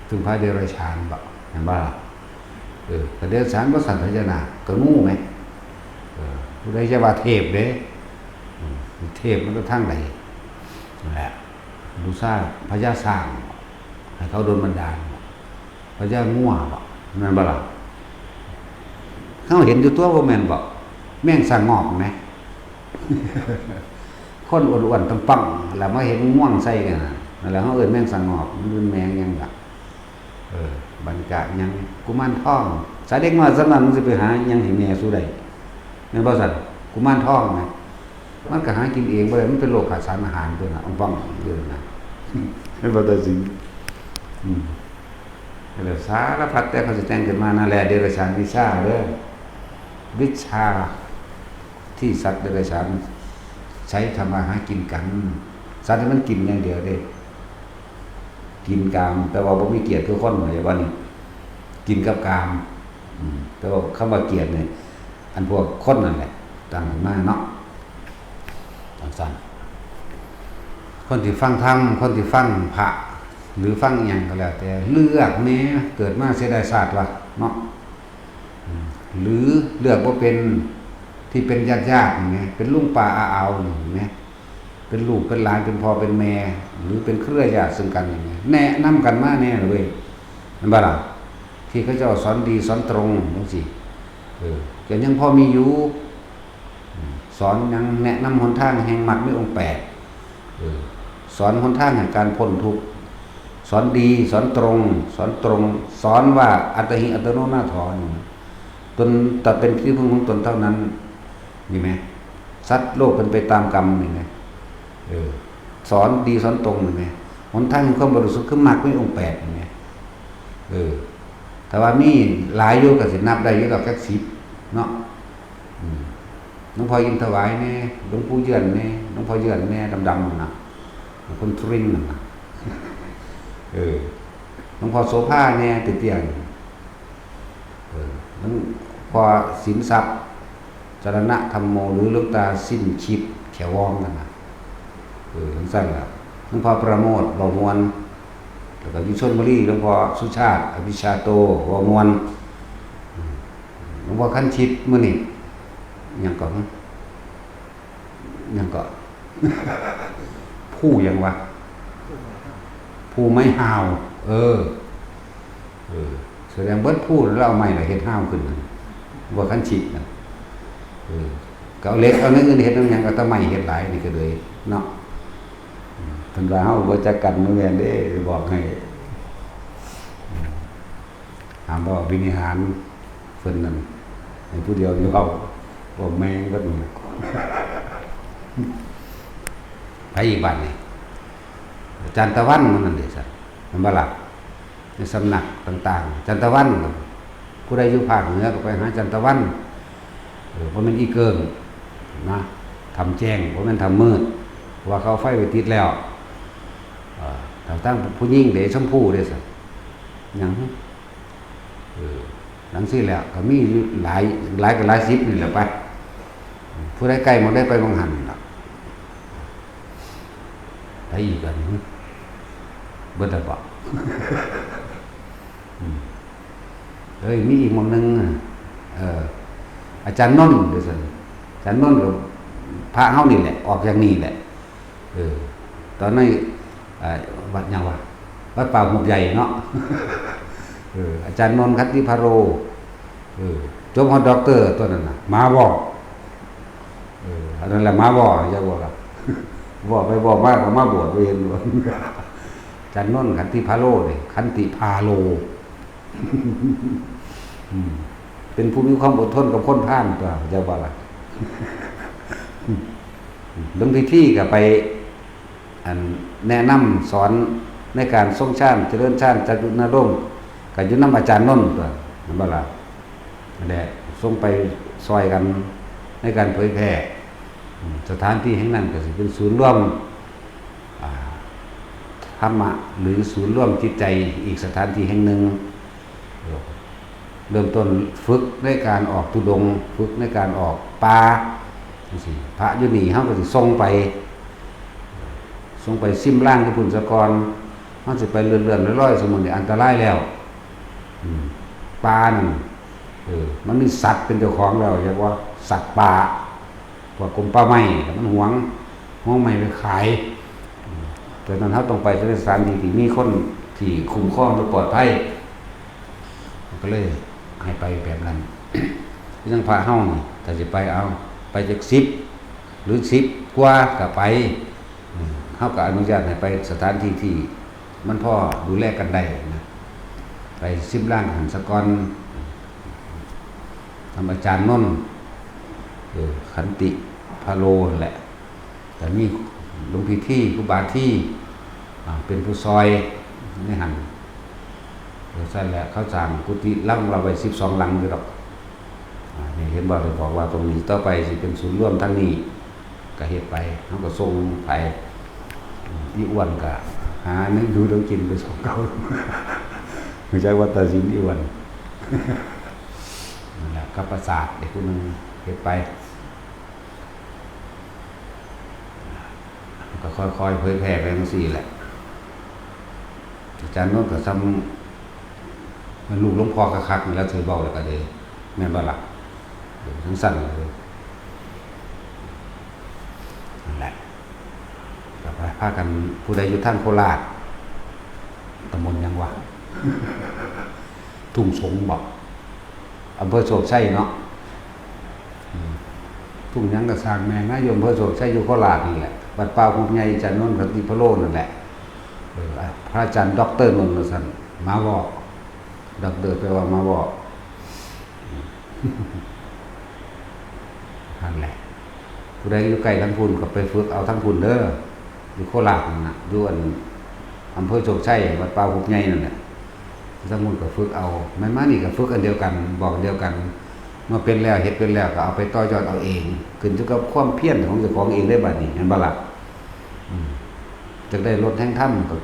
พึ่งพาเดรัจฉานบ่เห็นบ่ล่ะแต่เดรัจฉานก็สันทยนาก็งูไหมผู้ใดจะว่าเทพเด้เทพมันก็ทั้งใดนั่นแหละบูชาพญาสร้างให้เขาโดนบันดาลพญางัวบ่นั่นบ่ล่ะเขาเห็นอยู่ตัวว่าแม่นบ่แม่งสร้างงอกไหมคนอ้วนๆตั้งปังแล้วมาเห็นง่วงใส่กันนั่นแหละเขาเอิ้นแม่งสร้างงอกมันเป็นแมงยังล่ะบรรยากาศยังกุมารทองสายเด็กน้อยสำนั้นมันสิไปหายังให้แม่สู้ได้แม่นบ่ซั่นกุมารทองนะมันก็หากินเองบ่ได้มันเป็นโรคขาดสารอาหารตัวน่ะอังฟังเยอะนะแม่นบ่ได้สิแล้วสารพัดแต่เขาสิแต่งขึ้นมานั่นแหละเดรัจฉานวิชาเด้อวิชาที่สัตว์เดรัจฉานใช้ทำมาหากินกันสัตว์ที่มันกินอย่างเดียวเด้กินกามแต่ว่าบ่มีเกียรติคือคนเหมือนว่านี่กินกับกามแต่ว่าคำว่าเกียรติเนี่ยอันพวกคนนั่นแหละต่างมาเนาะสั้นคนที่ฟังธรรมคนที่ฟังพระหรือฟังอย่างก็แล้วแต่เลือกแม้เกิดมาเสียดายศาสตร์วะเนาะหรือเลือกว่าเป็นที่เป็นญาติอย่างเงี้ยเป็นลุงป่าอาเอาอย่างเงี้ยเป็นลูกเป็นหลานเป็นพ่อเป็นแม่หรือเป็นเครือญาติซึ่งกันอย่างเงี้ยแนะนำกันมาแน่เลยนั่นบ้าล่ะที่เขาเจ้าสอนดีสอนตรงนั่นสิแต่ยังพอมีอยู่สอนยังแนะนำหนทางแห่งมรรคมีองค์8สอนหนทางแห่งการพ้นทุกข์สอนดีสอนตรงสอนตรงสอนว่าอัตหิอัตโนนาถอนตนแต่เป็นที่พึ่งของตนเท่านั้นมีไหมสัตว์โลกเป็นไปตามกรรมมีไหมสอนดีสอนตรงมีไหมหนทางความบริสุทธิ์คือมรรคมีองค์8มีไหมแต่ว่ามีหลายโยกสินับได้เยอะกับแค่10เนาะหลวงพ่ออินทวายแน่หลวงปู่เยือนแน่หลวงพ่อเยือนแน่ดำๆนะคนทริงนะหลวงพ่อโสภาแน่ติดเตียงหลวงพ่อสินทรัพย์จรณะธรรมโมหรือหลวงตาสิ้นชิบแขววองกันนะทั้งสั้นแล้วหลวงพ่อประโมทบ่มวนแล้วก็อยู่ชลบุรีหลวงพ่อสุชาติอภิชาโตบ่มวนหลวงพ่อขั้นชิดมื้อนี้ยังก่อนผู้ยังวะผู้ไม่หาวแสดงเบิดพูดแล้วเอาไม้น่ะเฮ็ดห้าวขึ้นว่าขั้นชิดน่ะก็เอาเล็กเอาเนื้อเฮ็ดน้ำหยังก็ตะไม้เฮ็ดหลายนี่ก็เลยเนาะเพิ่นว่าเฮาบ่จักกันมื้อแม่นเด้บอกให้ถามว่าวินิหารเพิ่นนั่นให้ผู้เดียวอยู่เอาบ่แม่งเบิดนี่ไปอีกบ้านนี่อาจารย์ตะวันมันนั่นเด้ซั่นมันบ่ล่ะในสำนักต่างๆจันทวันผู้ใดอยู่ภาคเหนือก็ไปหาจันทวันเพราะมันอีเกิงนะทำแจ้งเพราะมันทำมืดว่าเขาไฟไปติดแล้วตั้งผู้ยิ่งเดชมพูเด้สิยังหลังซี่แล้วก็มีหลายกับหลายสิบนี่แหละไปผู้ใดใกล้มันได้ไปบางหันล่ะไปอีกอันนึงเบิดแล้วบ่มีอีกมุมนึงอาจารย์นนท์เดี๋ยวสิอาจารย์นนท์กับพระเฮานี่แหละออกอย่างนี้แหละตอนนั้นวัดยังวะวัดป่าหมุกใหญ่เนาะอาจารย์นนท์คัตติพาโรจบฮอดด็อกเตอร์ตัวนั้นน่ะมาบอกอันนั้นแหละมาบอกอย่าบอกล่ะบอกไปบอกมากก็มาบวชเวรจันนนท์ขันติพาโลเลยขันติพาโลเป็นผู้มีความอดทนกับคนพ่านตัวเจ้าบ่ล่ะลงที่ก็ไปแนะนำสอนในการทรงชาติเจริญชาติจัตุนรงค์กับยุนำอาจารย์นนท์ตัวนั่นบ่ล่ะนั่นแหละส่งไปซอยกันในการเผยแพร่สถานที่แห่งนั้นก็สิเป็นศูนย์รวมธ ธรรมะหรือศูนย์ร่วมจิตใจอีกสถานที่แห่งหนึ่งเริ่มต้นฝึกในการออกธุดงค์ฝึกในการออกป่าสิพระอยู่นี่เฮาก็สิส่งไปซิมล่างที่พุ่นสะกอนเฮาสิไปเรื่อนๆลอยๆสมมุติอันตรายแล้วป่านั่นมันมีสัตว์เป็นเจ้าของแล้วเรียกว่าสัตว์ป่าพวกกรมป่าไม้มันหวงไม้ไปขายแต่นั้นเฮาต้องไปที่สถานที่มีคนที่คุ้มครองและปลอดภัยก็เลยให้ไปแบบนั้นที่ทั้งพระเฮานี่ถ้าสิไปเอาไปจาก10หรือ10กว่าก็ไปเฮาก็อนุญาตให้ไปสถานที่ที่มันพอดูแลกันได้นะไปซิมล่างหันสะกอนทำอาจารย์นนท์ขันติพาโลนั่นแหละแต่มีหลวงพี่ที่ครูบาที่เป็นผู้ซอยในหันเดี๋ยวสั้นแหละเขาสั่งกุฏิลังเราไป12หลังอยู่หรอกนี่เห็นบอกว่าตรงนี้ต่อไปสิเป็นศูนย์ร่วมทั้งนี้ก็เฮ็ดไปเขาก็ส่งไปอีอ้วนก็หาเนื้อดูเดี๋ยวกินไป2 เก้าไม่ใช่ว่าตาสินอีอ้วนนั่นแหละกับประสาทเด็กคนนึงเฮ็ดไปก็ค่อยๆเผยแพร่ไปจังซี่แหละอาจารย์โน้นก็ซ้ำมันลูกหลวงพ่อคักๆนี่แล้วถือเบาแล้วก็เลยแม่นบ่ล่ะทั้งสั่นเลยนั่นแหละก็ไปพากันผู้ใดอยู่ทางโคราชตำบลยังวะทุ่งสงบอกอำเภอโชคชัยเนาะทุ่งยังก็สร้างแม่นายมอำเภอโชคชัยอยู่โคราชนี่แหละวัดป่าภูมิใหญ่อาจารย์นนท์ขันติพะโลนั่นแหละพระอาจารย์ด็อกเตอร์นนท์สั่นมาบอกด็อกเตอร์แปลว่ามาบอกนั่นแหละผู้ใดอยู่ใกล้ทั้งพุ่นก็ไปฝึกเอาทั้งพุ่นเด้ออยู่โคราชนั่นน่ะอยู่อำเภอโชคชัยวัดป่าภูมิใหญ่นั่นแหละทั้งพุ่นก็ฝึกเอาแม่นมานี่ก็ฝึกอันเดียวกันบอกเดียวกันเมื่อเป็นแล้วเฮ็ดเป็นแล้วก็เอาไปต่อยอดเอาเองขึ้นอยู่กับความเพียรของเจ้าของเองได้บัดนี้เห็นบ่ล่ะจะได้ลดแห่งธรรมก็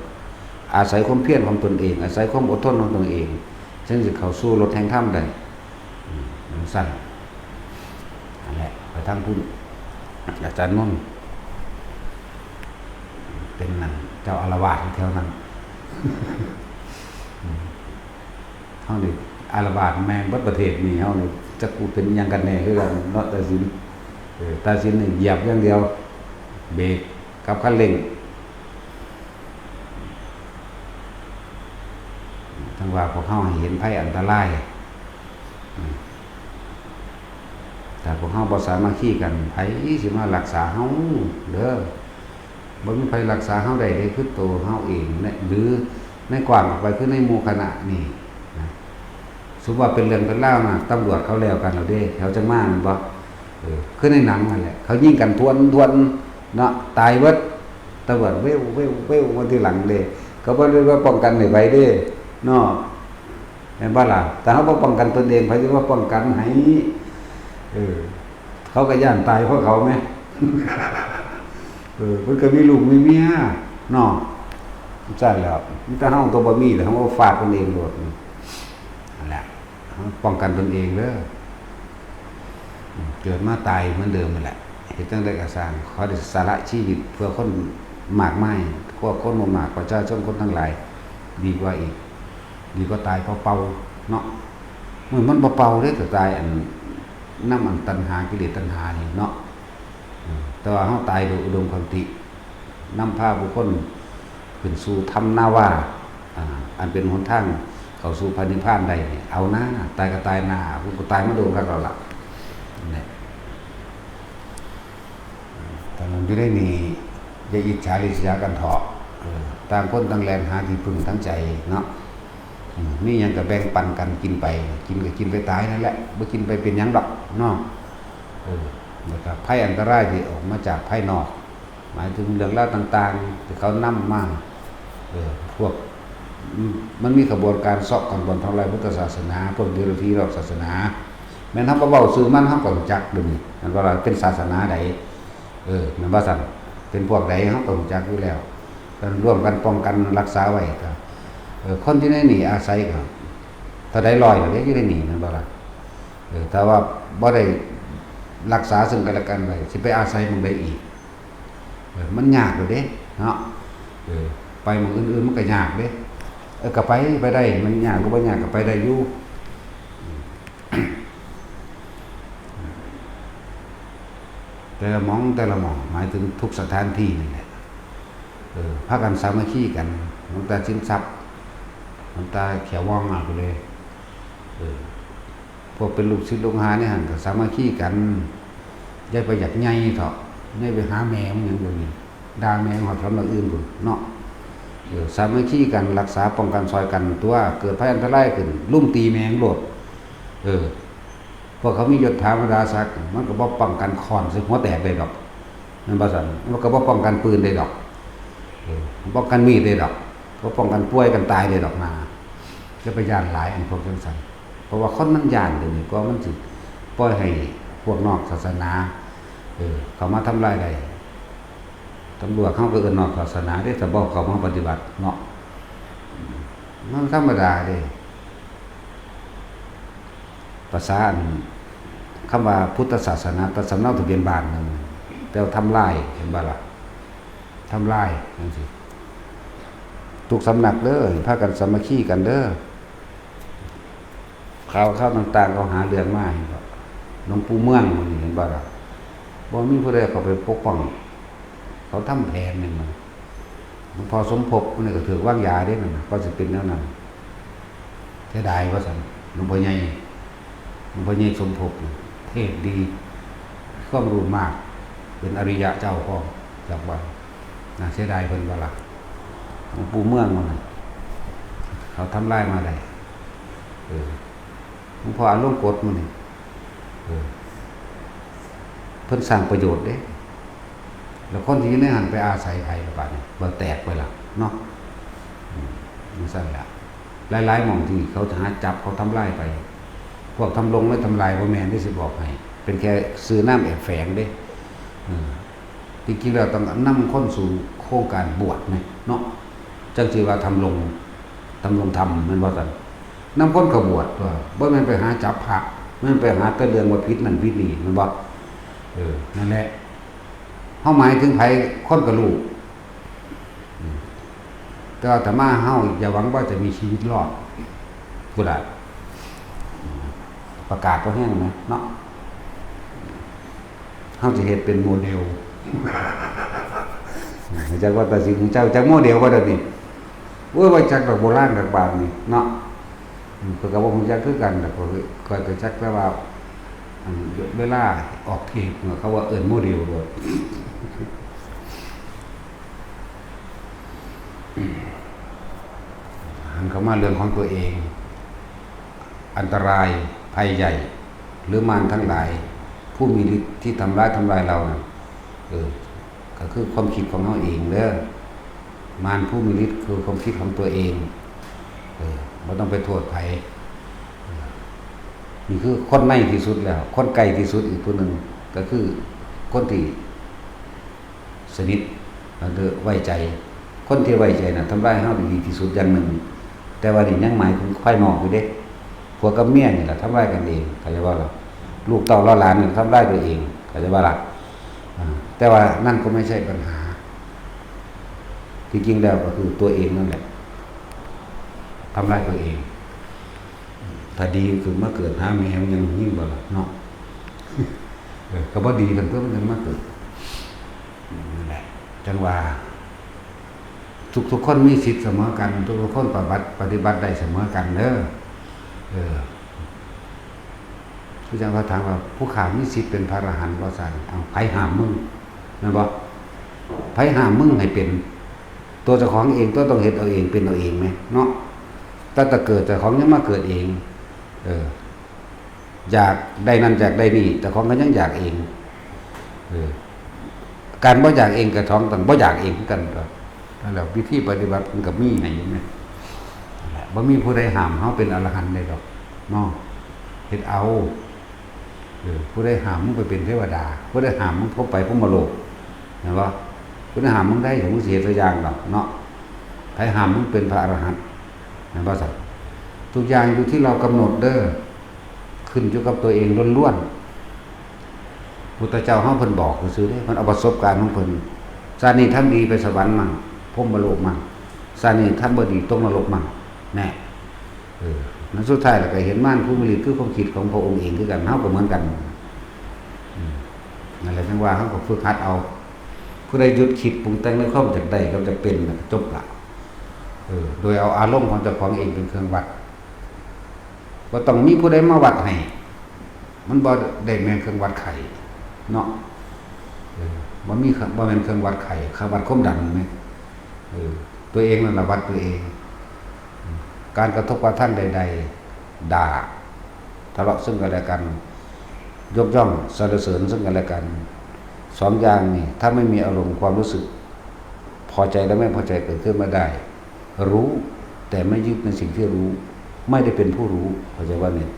อาศัยความเพียรของตนเองอาศัยความอดทนของตนเองจึงจะเข้าสู่ลดแห่งธรรมได้สั้นนั่นแหละไปทางพุ่นอาจารย์นนท์เป็นนั่นเจ้าอารวาสแถวนั้นเฮานี่อารวาสแม่งเบิดประเทศนี่เฮานี่จักกูเป็นหยังกันแน่คือกันเนาะตาสินตาสินนี่เหยียบอย่างเดียวเบรกกับคันเร่งทั้งว่าพวกเฮาเห็นภัยอันตรายแต่พวกเฮาบ่สามัคคีกันไผสิมารักษาเฮาเด้อบ่มีไผรักษาเฮาได้คือตัวเฮาเองหรือในกว้างออกไปคือในหมู่คณะนี่นะสมมุติว่าเป็นเรื่องเป็นราวน่ะตำรวจเขาแล้วกันแล้วเด้เขาจังมาแม่นบ่คือในหนังนั่นแหละเขายิงกันทวนเนาะตายเบิดตำรวจเว้วมาทีหลังเด้เขาบ่ได้ว่าป้องกันให้ไว้เด้เนาะแม่นบ่ล่ะแต่เฮาบ่ป้องกันตนเองไผสิว่าป้องกันให้เขาก็ย่านตายเพราะเขาไหมเพิ่นก็มีลูกมีเมียเนาะใช่แล้วมีแต่เฮาตัวบ่มีแต่เฮาฝากตนเองโลดนั่นแหละป้องกันตนเองเด้อเกิดมาตายเหมือนเดิมนั่นแหละเฮ็ดจังได๋ก็สร้างขอได้สาระชีวิตเพื่อคนมากมายพวกคนบ่มากประชาชนคนทั้งหลายดีกว่าอีกดีกว่าตายเพราะเป่าเนาะมันบ่เป่าเด้ก็ตายอันน้ำอันตัณหากิเลสตัณหานี่เนาะแต่ว่าเฮาตายโดยอุดมคตินำพาบุคคลขึ้นสู่ธรรมนาวาอันเป็นหนทางเข้าสู่พระนิพพานได้เอาหน้าตายก็ตายหน้าผู้ก็ตายมาโดนคักแล้วล่ะนี่แต่มันอยู่ได้นี่อย่าอิจฉาริษยากันเถาะต่างคนต่างแลนหาที่พึ่งทั้งใจเนาะมีหยังก็แบ่งปันกันกินไปกินก็กินไปตายนั่นแหละบ่กินไปเป็นหยังดอกเนาะแล้วก็ภัยอันตรายที่ออกมาจากภายนอกหมายถึงเรื่องราวต่างๆที่เขานำมาพวกมันมีกระบวนการซอกกันบนทำลายพุทธศาสนาพวกเดรัจฉีรอบศาสนาแม้นเฮาบ่เว้าซื่อมันเฮาก็รู้จักดึงนั่นว่าเป็นศาสนาใดแม่นบ่ซั่นเป็นพวกใดเฮาก็รู้จักอยู่แล้ว กันร่วมกันป้องกันรักษาไว้ก็คนที่ได้หนีอาศัยก็ถ้าได้ลอยก็ได้หนีนั่นบ่ล่ะถ้าว่าบ่ได้รักษาซึ่งกันและกันไว้สิไปอาศัยหม้องใดอีกมันยากอยู่เด้เนาะไปหม้องอื่นๆมันก็ยากเด้ก็ไปได้มันยากก็บ่ยากก็ไปได้อยู่แต่ละหม้องหมายถึงทุกสถานที่นี่แหละพากันสามัคคีกันหลวงตาชินทรัพย์หลวงตาเขียวว่องมาไปเลยพวกเป็นลูกศิษย์ลูกหาเนี่ยหั่นก็สามัคคีกันอย่าไปอยากใหญ่เถาะอย่าไปหาแมวอย่างเดียวนี่ด่าแมวหอดทำอย่างอื่นพุ่นเนาะสามัคคีกันรักษาป้องกันซอยกันตัวเกิดภัยอันตรายขึ้นลุ่มตีแมงโลดพวกเขามียศถาบรรดาศักดิ์มันก็บ่ป้องกันค้อนซึ่งหัวแตกได้ดอกนั่นบ่ซั่นมันก็บ่ป้องกันปืนได้ดอกป้องกันมีดได้ดอกบ่ป้องกันป่วยกันตายได้ดอกนาจะไปย่านหลายอันพวกจังซั่นเพราะว่าคนมันย่านเดี๋ยวนี้ก็มันสิปล่อยให้พวกนอกศาสนาเขามาทำลายได้ตำรวจเขาก็เอิ้นนอกศาสนาได้แต่บอกเขามาปฏิบัติเนาะมันธรรมดาเด้ภาษาคำว่าพุทธศาสนาแต่สำเนาทะเบียนบ้านนั่นแต่ทำลายเห็นบ่ล่ะทำลายจังซี่ทุกสำนักเด้อพากันสามัคคีกันเด้อข่าวต่างๆเขาหาเรื่องมาเห็นบ่หลวงปู่เมืองมันเห็นบ่ล่ะบ่มีผู้ใดเข้าไปปกป้องเขาทำแผนนึงมันหลวงพ่อสมภพมันก็ถือวางยาเด้นั่นก็สิเป็นแนวนั้นเสียดายว่าซั่นหลวงพ่อใหญ่สมภพเทศดีความรู้มากเป็นอริยะเจ้าพ่อจากว่าน่าเสียดายเพิ่นว่าล่ะหลวงปู่เมืองมันเขาทำลายมาได้หลวงพ่ออารมณ์กดมันนี่เพิ่นสร้างประโยชน์เด้แล้วคนที่ในหันไปอาศัยไผละบาดนี้บ่แตกไปล่ะเนาะมันซั่นล่ะหลายๆหม่องที่เขาหาจับเขาทำลายไปพวกทำลงและทำลายบ่แม่นที่สิบอกให้เป็นแค่ซื้อน้ำแอบแฝงเด้จริงๆแล้วต้องนำคนสู่โครงการบวชนี่เนาะจังสิว่าทำลงธรรมแม่นบ่ซั่นนำคนเข้าบวชว่าบ่แม่นไปหาจับพระแม่นไปหาแต่เรื่องว่าผิดนั่นผิดนี่แม่นบ่นั่นแหละเฮาหมายถึงไผคนก็รู้แต่ว่าอาตมาเฮาอย่าหวังว่าจะมีชีวิตรอดบ่ได้ประกาศก็แห้งนะเนาะเฮาจะเฮ็ดเป็นโมเดลจักว่าแต่สิของเจ้าจักโมเดลว่าเด้อนี่ว่าจักดอกโบราณดอกบางนี่เนาะก็บ่ฮู้จักคือกันแต่ก็จักแต่ว่าเวลาออกเทปเขาว่าเอิ้นโมเดลด้วยหันเข้ามาเรื่องของตัวเองอันตรายภัยใหญ่หรือมารทั้งหลายผู้มีฤทธิ์ที่ทำลายเรานะก็คือความคิดของเราเองเด้อมารผู้มีฤทธิ์คือความคิดของตัวเองไม่ต้องไปโทษใครนี่คือคนในที่สุดแล้วคนไกลที่สุดอีกตัวหนึ่งก็คือคนที่สนิทไว้ใจคนที่ไว้ใจนะทำลายเราดีที่สุดอย่างหนึ่งแต่ว่านี่ยังหมายถึงค่อยนอกอยู่เด้ผัวกับเมียนี่แหละทำร้ายกันเองเข้าใจว่าล่ะลูกเต้าหลานนี่ทำร้ายตัวเองเข้าใจว่าล่ะแต่ว่านั่นก็ไม่ใช่ปัญหาจริงๆแล้วก็คือตัวเองนั่นแหละทำร้ายตัวเองถ้าดีคือเมื่อเกิดหาแมวยังยิ่งบ่ล่ะเนาะก็บ่ดีกันเพิ่มมันมาเกิดนั่นแหละจังว่าทุกคนมีสิทธิ์เสมอกันทุกคนปฏิบัติได้เสมอกันเด้อผู้จังเขาถามว่าผู้ขามีสิทธิ์เป็นพระอรหันต์บ่ซั่นเอาไผห้ามมึงแม่นบ่ไผห้ามมึงให้เป็นตัวเจ้าของเองตัวต้องเฮ็ดเอาเองเป็นเอาเองแม่เนาะแต่เกิดเจ้าของยังมาเกิดเองอยากได้นั่นอยากได้นี่แต่ของก็ยังอยากเองการบ่อยากเองกับท้องต้องบ่อยากเองกันก็นั่นแหละวิธีปฏิบัติมันก็มีให้อยู่แม่บ่มีผู้ใดห้ามเฮาเป็นอรหันต์ได้ดอกเนาะเฮ็ดเอาผู้ใดห้ามมึงไปเป็นเทวดาผู้ใดห้ามมึงเข้าไปพรหมโลกเห็นบ่ คุณห้ามมึงได้ถึงมึงเสียตัวอย่างดอกเนาะใครห้ามมึงเป็นพระอรหันต์นะบ่สัตว์ทุกอย่างอยู่ที่เรากำหนดเด้อขึ้นอยู่กับตัวเองล้วนๆพุทธเจ้าเฮาเพิ่นบอกซื่อๆเด้มันเอาประสบการณ์ของเพิ่นชาตินี้ทำดีไปสวรรค์มั่งพรหมโลกมั่งชาตินี้ทำบ่ดีตกนรกมั่งแน่นั้นสุดท้ายแล้วก็เห็นม่านผู้มีฤทธิ์คือความคิดของพระองค์เองคือกันเฮาก็เหมือนกันนั่นแหละจังว่าเฮาก็ฝึกหัดเอาผู้ใดหยุดคิดปรุงแต่งในความจากได้ก็จะเป็นจบละโดยเอาอารมณ์ของเจ้าของเองเป็นเครื่องวัดบ่ต้องมีผู้ใดมาวัดให้มันบ่ได้แม่นเครื่องวัดไข่เนาะบ่มีบ่แม่นเครื่องวัดไข่เครื่องวัดความดันแม่ตัวเองนั่นล่ะวัดตัวเองการกระทบกระทั่งใดๆด่าทะเลาะซึ่งกันและกันยกย่องสรรเสริญซึ่งกันและกันสองอย่างนี่ถ้าไม่มีอารมณ์ความรู้สึกพอใจและไม่พอใจเกิดขึ้นมาได้รู้แต่ไม่ยึดในสิ่งที่รู้ไม่ได้เป็นผู้รู้เข้าใจว่าเนี่ย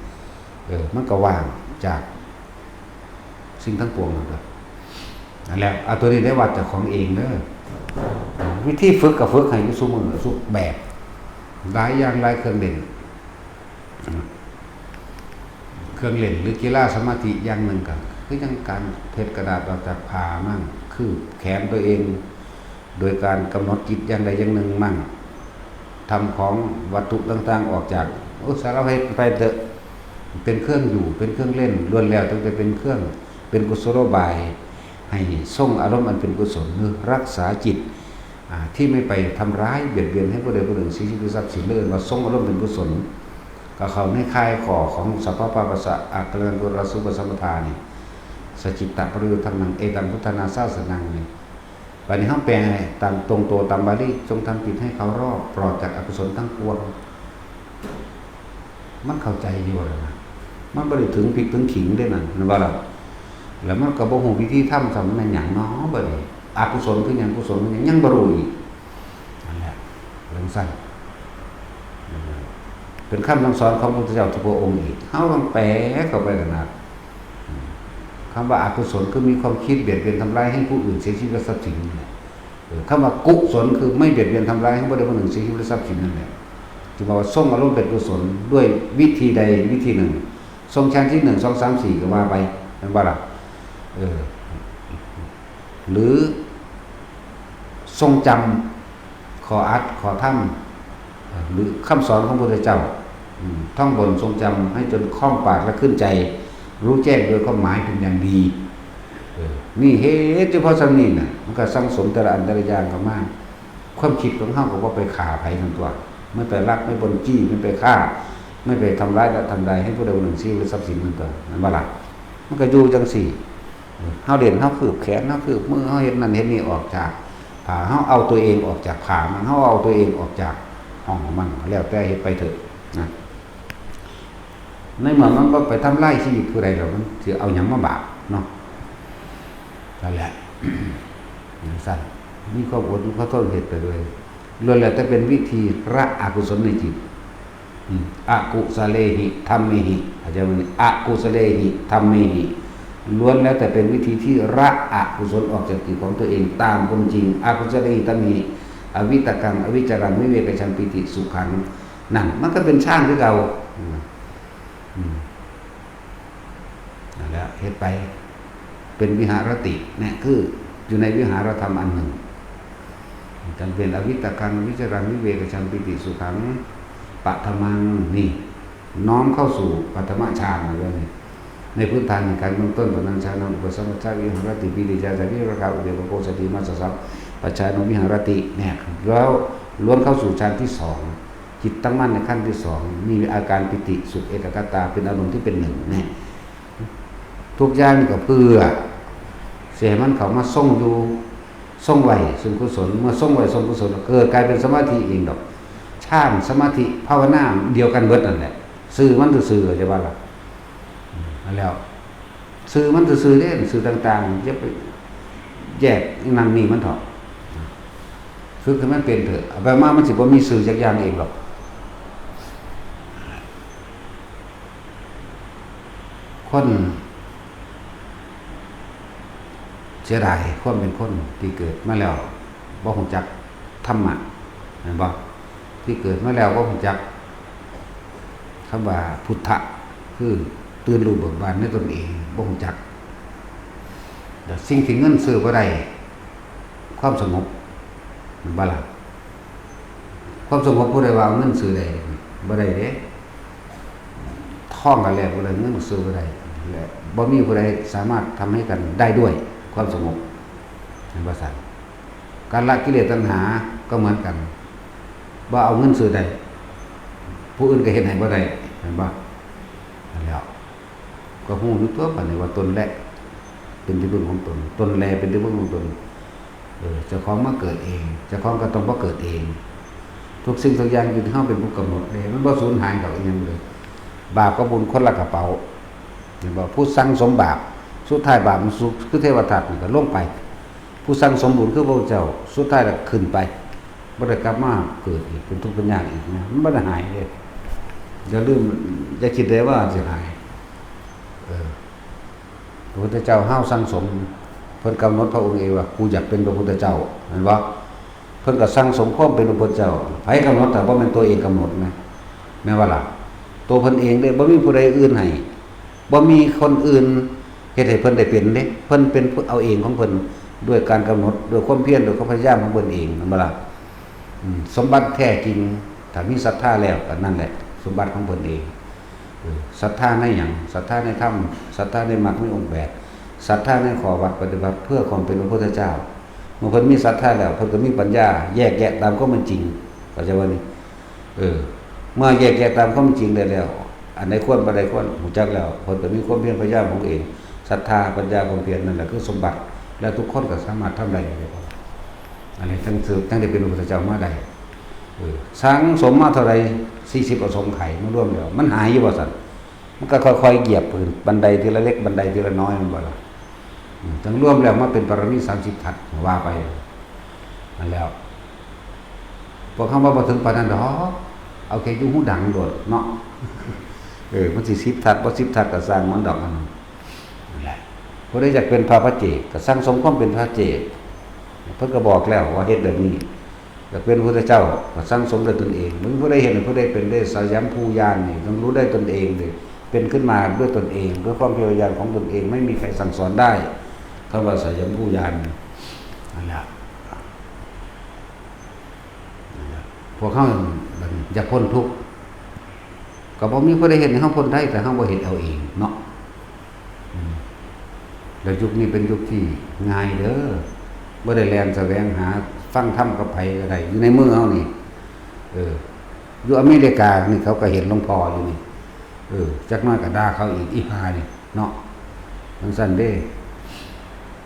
มันก็ว่างจากสิ่งทั้งปวงนะครับนั่นแหละเอาตัวนี้ได้วัดจากของเองเด้อวิธีฝึกกับฝึกให้อยู่ซุมื้อซุแบบหลายอย่างหลายเครื่องเล่นเครื่องเล่นหรือกีฬาสมาธิอย่างหนึ่งกันคือยังการเพชรกระดาษออกจากผ่ามั่งคือแขนตัวเองโดยการกำหนดจิตอย่างใดอย่างหนึ่งมั่งทำของวัตถุต่างๆออกจากสารพัดไปเถอะเป็นเครื่องอยู่เป็นเครื่องเล่นล้วนแล้วต้องเป็นเครื่องเป็นกุศโลบายให้ส่งอารมณ์อันเป็นกุศลคือรักษาจิตที่ไม่ไปทำร้ายเบียดเบียนให้ผู้ใดผู้หนึ่งเสียชีวิตทรัพย์สินเลยว่าส่งอารมณ์เป็นกุศลก็เขาในค่ายก่อของสัพพะปะสะอักลังกุรสุปสัมปทานี่สจิตตะปริยุทธังนังเอตังพุทธนาสาสนังนี่วันนี้เขาแปลงตามตรงตัวตามบาลีจงทำจิตให้เขารอบปลอดจากอกุศลทั้งปวงมันเข้าใจอยู่แล้วนะมันบ่ได้ถึงพริกถึงขิงได้นั่นนะว่าล่ะแล้วมันก็บ่ฮู้วิธีทำสำนั้นหยังเนาะบ่ได้อกุศลคือหยังกุศลคือหยังยังบ่รู้อีกนั่นแหละเรื่องสั้นเป็นคำสอนของพระพุทธเจ้าทุกพระองค์อีกเฮาต้องแปลเข้าไปขนาดคำว่าอกุศลคือมีความคิดเบียดเบียนทำร้ายให้ผู้อื่นเสียชีวิตและทรัพย์สินนี่แหละคำว่ากุศลคือไม่เบียดเบียนทำร้ายให้ผู้ใดผู้หนึ่งเสียชีวิตและทรัพย์สินนั่นแหละจึงบอกว่าส่งอารมณ์เป็นกุศลด้วยวิธีใดวิธีหนึ่งส่งชั้นที่1 2 3 4ก็ว่าไปนั่นว่าล่ะหรือทรงจำขออัดขอถ้ำหรือคำสอนของพระพุทธเจ้าท่องบนทรงจำให้จนคล่องปากและขึ้นใจรู้แจ้งโดยความหมายเป็นอย่างดีนี่เฮ็ดเฉพาะสำนี้น่ะมันก็สังสมแต่ละอันแต่ละอย่างก็มากความคิดของเฮาก็บ่ไปฆ่าไผทั้งตัวไม่ไปลักไม่บนจี้ไม่ไปฆ่าไม่ไปทำร้ายและทำใดให้ผู้ใดผู้หนึ่งเสียชีวิตทรัพย์สินนั่นตัวนั่นบ่ล่ะมันก็อยู่จังซี่เฮาเด่นเฮาคืบแขนเฮาคืบมือเฮาเฮ็ดนั่นเฮ็ดนี่ออกจากผ่าเฮาเอาตัวเองออกจากผ่ามันเฮาเอาตัวเองออกจากห้องของมันแล้วแต่เฮ็ดไปเถอะนะในเมื่อมันก็ไปทำลายชีวิตผู้ใดแล้วมันสิเอาหยังมาบาปเนาะนั่นแหละอย่างสั้นมีความอดมีความทนเฮ็ดไปด้วยล้วนแล้วแต่เป็นวิธีละอกุศลในจิตอกุศเลหิธัมเมหิอาจารย์ว่าอกุศเลหิธัมเมหิล้วนแล้วแต่เป็นวิธีที่ละอกุศลออกจากจิตของตัวเองตามความจริงอกุศเลหิธัมเมหิอวิตกังอวิจารังวิเวกชังปิติสุขังนั่นมันก็เป็นช่างคือเก่านั่นแหละเฮ็ดไปเป็นวิหารติเนี่ยคืออยู่ในวิหารธรรมอันหนึ่งจำเป็นอวิตกังวิจารังวิเวกชังปิติสุขังปัทมังนี่น้อมเข้าสู่ปัทมฌานเลยในพื้นฐานในการเบื้องต้นปนัญชานังอุปสัมปชาวิหารติปิริจาจาวิรกาอุเบกโกสติมัสสะสัพปัจจานุวิหารติเนี่ยแล้วล้วนเข้าสู่ฌานที่2จิตตั้งมั่นในขั้นที่2มีอาการปิติสุขเอกคตาเป็นอารมณ์ที่เป็นหนึ่งเนี่ยทุกอย่างก็เพื่อเสียมันเขามาส่งอยู่ส่งไหวส่งกุศลเมื่อส่งไหวส่งกุศลเกิดกลายเป็นสมาธิเองดอกฌานสมาธิภาวนาเดียวกันเบิดนั่นแหละสื่อมันสื่อจะว่าล่ะนั่นแล้วสื่อมันสื่อเด้สื่อต่างๆจะไปแยกนั่นนี่มันเถอะฝึกให้มันเป็นเถอะไปมามันสิบ่มีสื่อจักอย่างเองหรอกคน เสียดายความเป็นคนที่เกิดมาแล้วบ่ฮู้จักธรรมะเห็นบ่ที่เกิดมาแล้วบ่ฮู้จักคำว่าพุทธะคือตื่นรู้เบิกบานในตนเองบ่ฮู้จักแต่สิ่งที่เงินซื้อบ่ได้ความสงบมันบ่ล่ะความสงบผู้ใดว่าเงินซื้อได้บ่ได้เด้ท่องกันแล้วบ่ได้เงินซื้อบ่ได้และบ่มีผู้ใดสามารถทำให้กันได้ด้วยความสงบเห็นบ่ซั่นการละกิเลสตัณหาก็เหมือนกันบ่เอาเงินซื้อได้ผู้อื่นก็เฮ็ดให้บ่ได้เห็นบ่นั่นแล้วก็ฮู้อยู่ตัวบัดนี้ว่าตนแลเป็นที่พึ่งของตนตนแลเป็นที่พึ่งของตนเจ้าของมาเกิดเองเจ้าของก็ต้องบ่เกิดเองทุกสิ่งทุกอย่างอยู่ที่เฮาเป็นผู้กำหนดเองมันบ่สูญหายกับอีหยังเลยบาปกับบุญคนละกระเป๋าเห็นบ่ผู้สั่งสมบาปสุดท้ายบาปมันสุขคือเทวทัตนี่ก็ลงไปผู้สั่งสมบุญคือพระเจ้าสุดท้ายก็ขึ้นไปบ่ได้กลับมาเกิดอีกเป็นทุกข์เป็นยากอีกนะมันบ่ได้หายเด้อย่าลืมอย่าคิดได้ว่าสิหายพระพุทธเจ้าห้าวสั่งสมเพิ่นกำหนดพระองค์เองว่ากูอยากเป็นพระพุทธเจ้าเห็นบ่เพิ่นก็สั่งสมความเป็นพระพุทธเจ้าไผกำหนดแต่บ่แม่นตัวเองกำหนดนะแม่ว่าล่ะตัวเพิ่นเองเด้บ่มีผู้ใดอื่นให้บ่มีคนอื่นเฮ็ดให้เพิ่นได้เป็นเด้เพิ่นเป็นเอาเองของเพิ่นด้วยการกำหนดด้วยความเพียรด้วยความพยายามของเพิ่นเองแม่นบ่ล่ะสมบัติแท้จริงถ้ามีศรัทธาแล้วก็นั่นแหละสมบัติของเพิ่นเองศรัทธาในหยังศรัทธาในธรรมศรัทธาในมรรคในองค์8ศรัทธาในข้อวัดปฏิบัติเพื่อความเป็นพระพุทธเจ้าเมื่อเพิ่นมีศรัทธาแล้วเพิ่นก็มีปัญญาแยกแยะตามความเป็นจริงเข้าใจว่านี่เมื่อแยกแยะตามความเป็นจริงได้แล้วอันใดควรบ่ได้ควรรู้จักแล้วเพิ่นก็มีความเพียรพยายามของเองศรัทธาปัญญาความเพียรนั่นแหละคือสมบัติและทุกคนก็สามารถทำได้อันนี้ทั้งสืบทั้งได้เป็นพระพุทธเจ้ามาได้สังสมมาเท่าไหร่40อสงไขยมันรวมแล้วมันหายอยู่บ่ซั่นมันก็ค่อยๆเหยียบพื้นบันไดทีละเล็กบันไดทีละน้อยมันบ่ล่ะทั้งรวมแล้วมาเป็นปรมี30ทัศน์ว่าไปนั่นแล้วพวกคำว่าบ่ถึงปานนั้นดอกเอาแค่อยู่หูดังโดดเนาะมันสิ10ทัศน์บ่10ทัศน์ก็สร้างมันดอกนั่นแหละผู้ใดอยากเป็นพระปัจเจกก็สร้างสมความเป็นพระเจกเพิ่นก็บอกแล้วว่าเฮ็ดแบบนี้อยากเป็นพระพุทธเจ้าก็สร้างสมด้วยตนเองมึงผู้ใดเห็นผู้ใดเป็นได้สายัมภูญาณนี่ต้องรู้ได้ตนเองเลยเป็นขึ้นมาด้วยตนเองด้วยความพยายามของตนเองไม่มีใครสั่งสอนได้คำว่าสายัมภูญาณนั่นแหละพวกเขาอยากพ้นทุกข์ก็บ่มีผู้ใดเห็นให้เขาพ้นได้แต่เขาบ่เห็นเอาเองเนาะแล้วยุคนี้เป็นยุคที่ง่ายเด้อบ่ได้แล่นแสวงหาฟังธรรมกับไผก็ได้อยู่ในมือเฮานี่อยู่อเมริกานี่เขาก็เห็นหลวงพ่ออยู่นี่จักน้อยก็ด่าเขาอีกอีหานี่เนาะจังซั่นเด้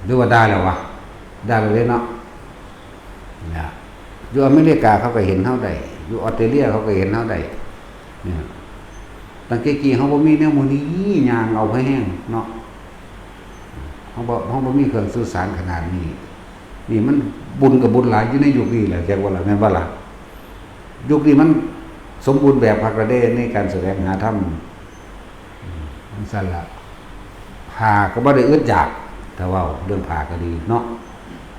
หรือว่าด่าแล้ววะด่าแล้วเด้เนาะเนี่ยอยู่อเมริกาเขาก็เห็นเฮาได้อยู่ออสเตรเลียเขาก็เห็นเฮาได้เนี่ยตั้งแต่กี้เฮาบ่มีแนวหมู่นี้ย่างเอาให้แห้งเนาะเฮาบ่มีเครื่องสื่อสารขนาดนี้นี่มันบุญกับบุญหลายอยู่ในยุคนี้แหละจักว่าล่ะแม่นบ่ล่ะยุคนี้มันสมบูรณ์แบบภาคกระเด้ในการแสวงหาธรรมมันสั่นล่ะผ่าก็บ่ได้อึดอยากแต่ว่าเรื่องผ่าก็ดีเนาะ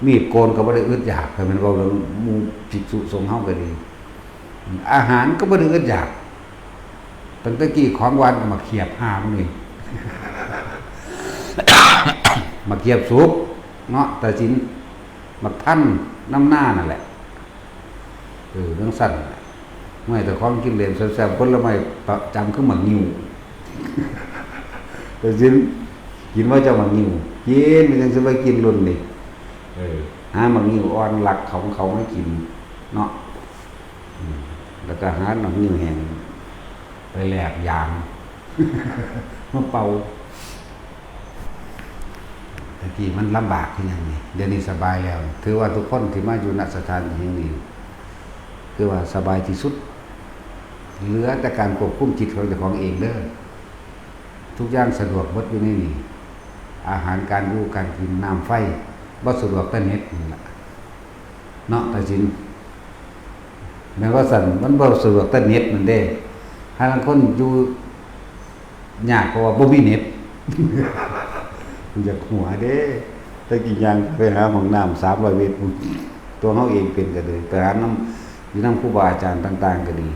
มีดโกนก็บ่ได้อึดอยากแต่มันเว้าเรื่องหมู่ภิกษุสงฆ์เฮาก็ดีอาหารก็บ่ได้อึดอยากตั้งแต่กี้ของหวานก็มาเขียบหามันนี่ มาเขียบสุกเนาะแต่สินมักท่านน้ำหน้านั่นแหละเรื่องสั่นไม่แต่ของกินเหลวแซ่บๆคนละไม่ประจำคือหมักงิ้วแต่สินกินว่าจะหมักงิ้วกินมันยังจะไปกินรุ่นนี่หาหมักงิ้วอ่อนหลักของเขาไม่กินเนาะแล้วก็หาหมักงิ้วแห้งไปแหลกยางมาเป่าตะกี้มันลำบากที่ยังนี่เดี๋ยวนี้สบายแล้วถือว่าทุกคนที่มาอยู่ณสถานที่นี้คือว่าสบายที่สุดเหลือแต่การควบคุมจิตของเจ้าของเองเด้อทุกอย่างสะดวกหมดอยู่ในนี่อาหารการอยู่การกินน้ำไฟบ่สะดวกแต่เน็ตนี่ล่ะเนาะแต่สินแม้ว่าสั่นมันบ่สะดวกแต่เน็ตมันเด้หาลางคนอยู่ยากเพราะว่าบ่มีเน็ตอยากหัวเด้ ตะกี้ยังไปหาห้องน้ำ300 เมตรพุ่นตัวเฮาเองเป็นก็เลยไปหาน้ำอยู่นำครูบาอาจารย์ต่างๆก็ดี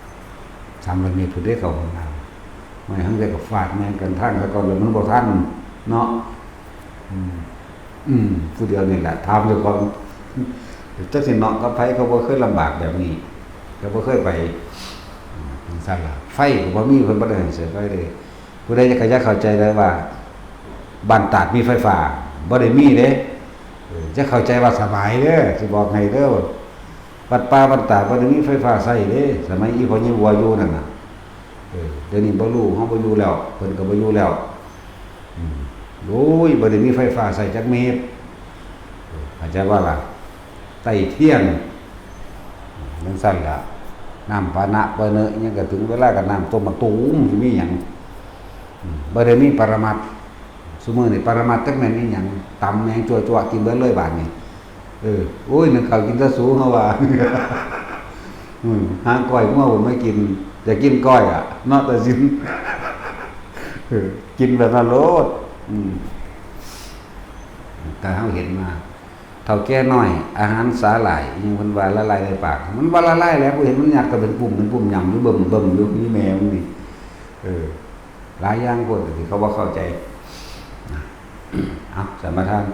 300 เมตรพุ่นได้เข้าห้องน้ำไม่ทั้งแต่ก็ฟาดแม่งกันทางซะก่อนแล้วมันบ่ทันเนาะผู้เดียวนี่แหละถามเจ้าของจักสิเนาะกับไผเขาบ่เคยลำบากแบบนี้เขาบ่เคยไปจังซั่นล่ะไฟก็บ่มีเพิ่นบ่ได้ให้เสียไฟเลยผู้ใดจะเข้าใจได้ว่าบ้านตาดมีไฟฟ้าบ่ได้มีเด้จะเข้าใจว่าสบายเด้อสิบอกให้เด้อวัดป่าบ้านตาดบ่ได้มีไฟฟ้าใช้เด้สมัยอีพ่อใหญ่วัวอยู่นั่นน่ะเดี๋ยวนี้บ่รู้เฮาบ่อยู่แล้วเพิ่นก็บ่อยู่แล้วโอ้ยบ่ได้มีไฟฟ้าใช้จักเม็ดเข้าใจว่าล่ะไต้เที่ยงจังซั่นล่ะน้ำปานะบ่เนอะอิหยังก็ถึงเวลาก็น้ำต้มมาตูมสิมีหยังบ่ได้มีปรมัตถ์ซุมื้อนี่ปรมัตถ์จักแม่นอีหยังตำแมงจั่วๆกินเบิดเลยบาดนี้โอ้ยนึกข้าวกินซะสูเฮาว่าหาก้อยงัวบ่ไม่กินอยากกินก้อยอ่ะเนาะแต่สินกินแบบนั้นโลดแต่เฮาเห็นมาเฒ่าแก่น้อยอาหารสาหร่ายอิหยังเพิ่นว่าละลายในปากมันว่าละลายแล้วกูเห็นมันยัดก็เป็นปุ่มยำอยู่เบิ่มอยู่นี่แมวนี่หลายอย่างคนที่เขาบ่เข้าใจสมทาน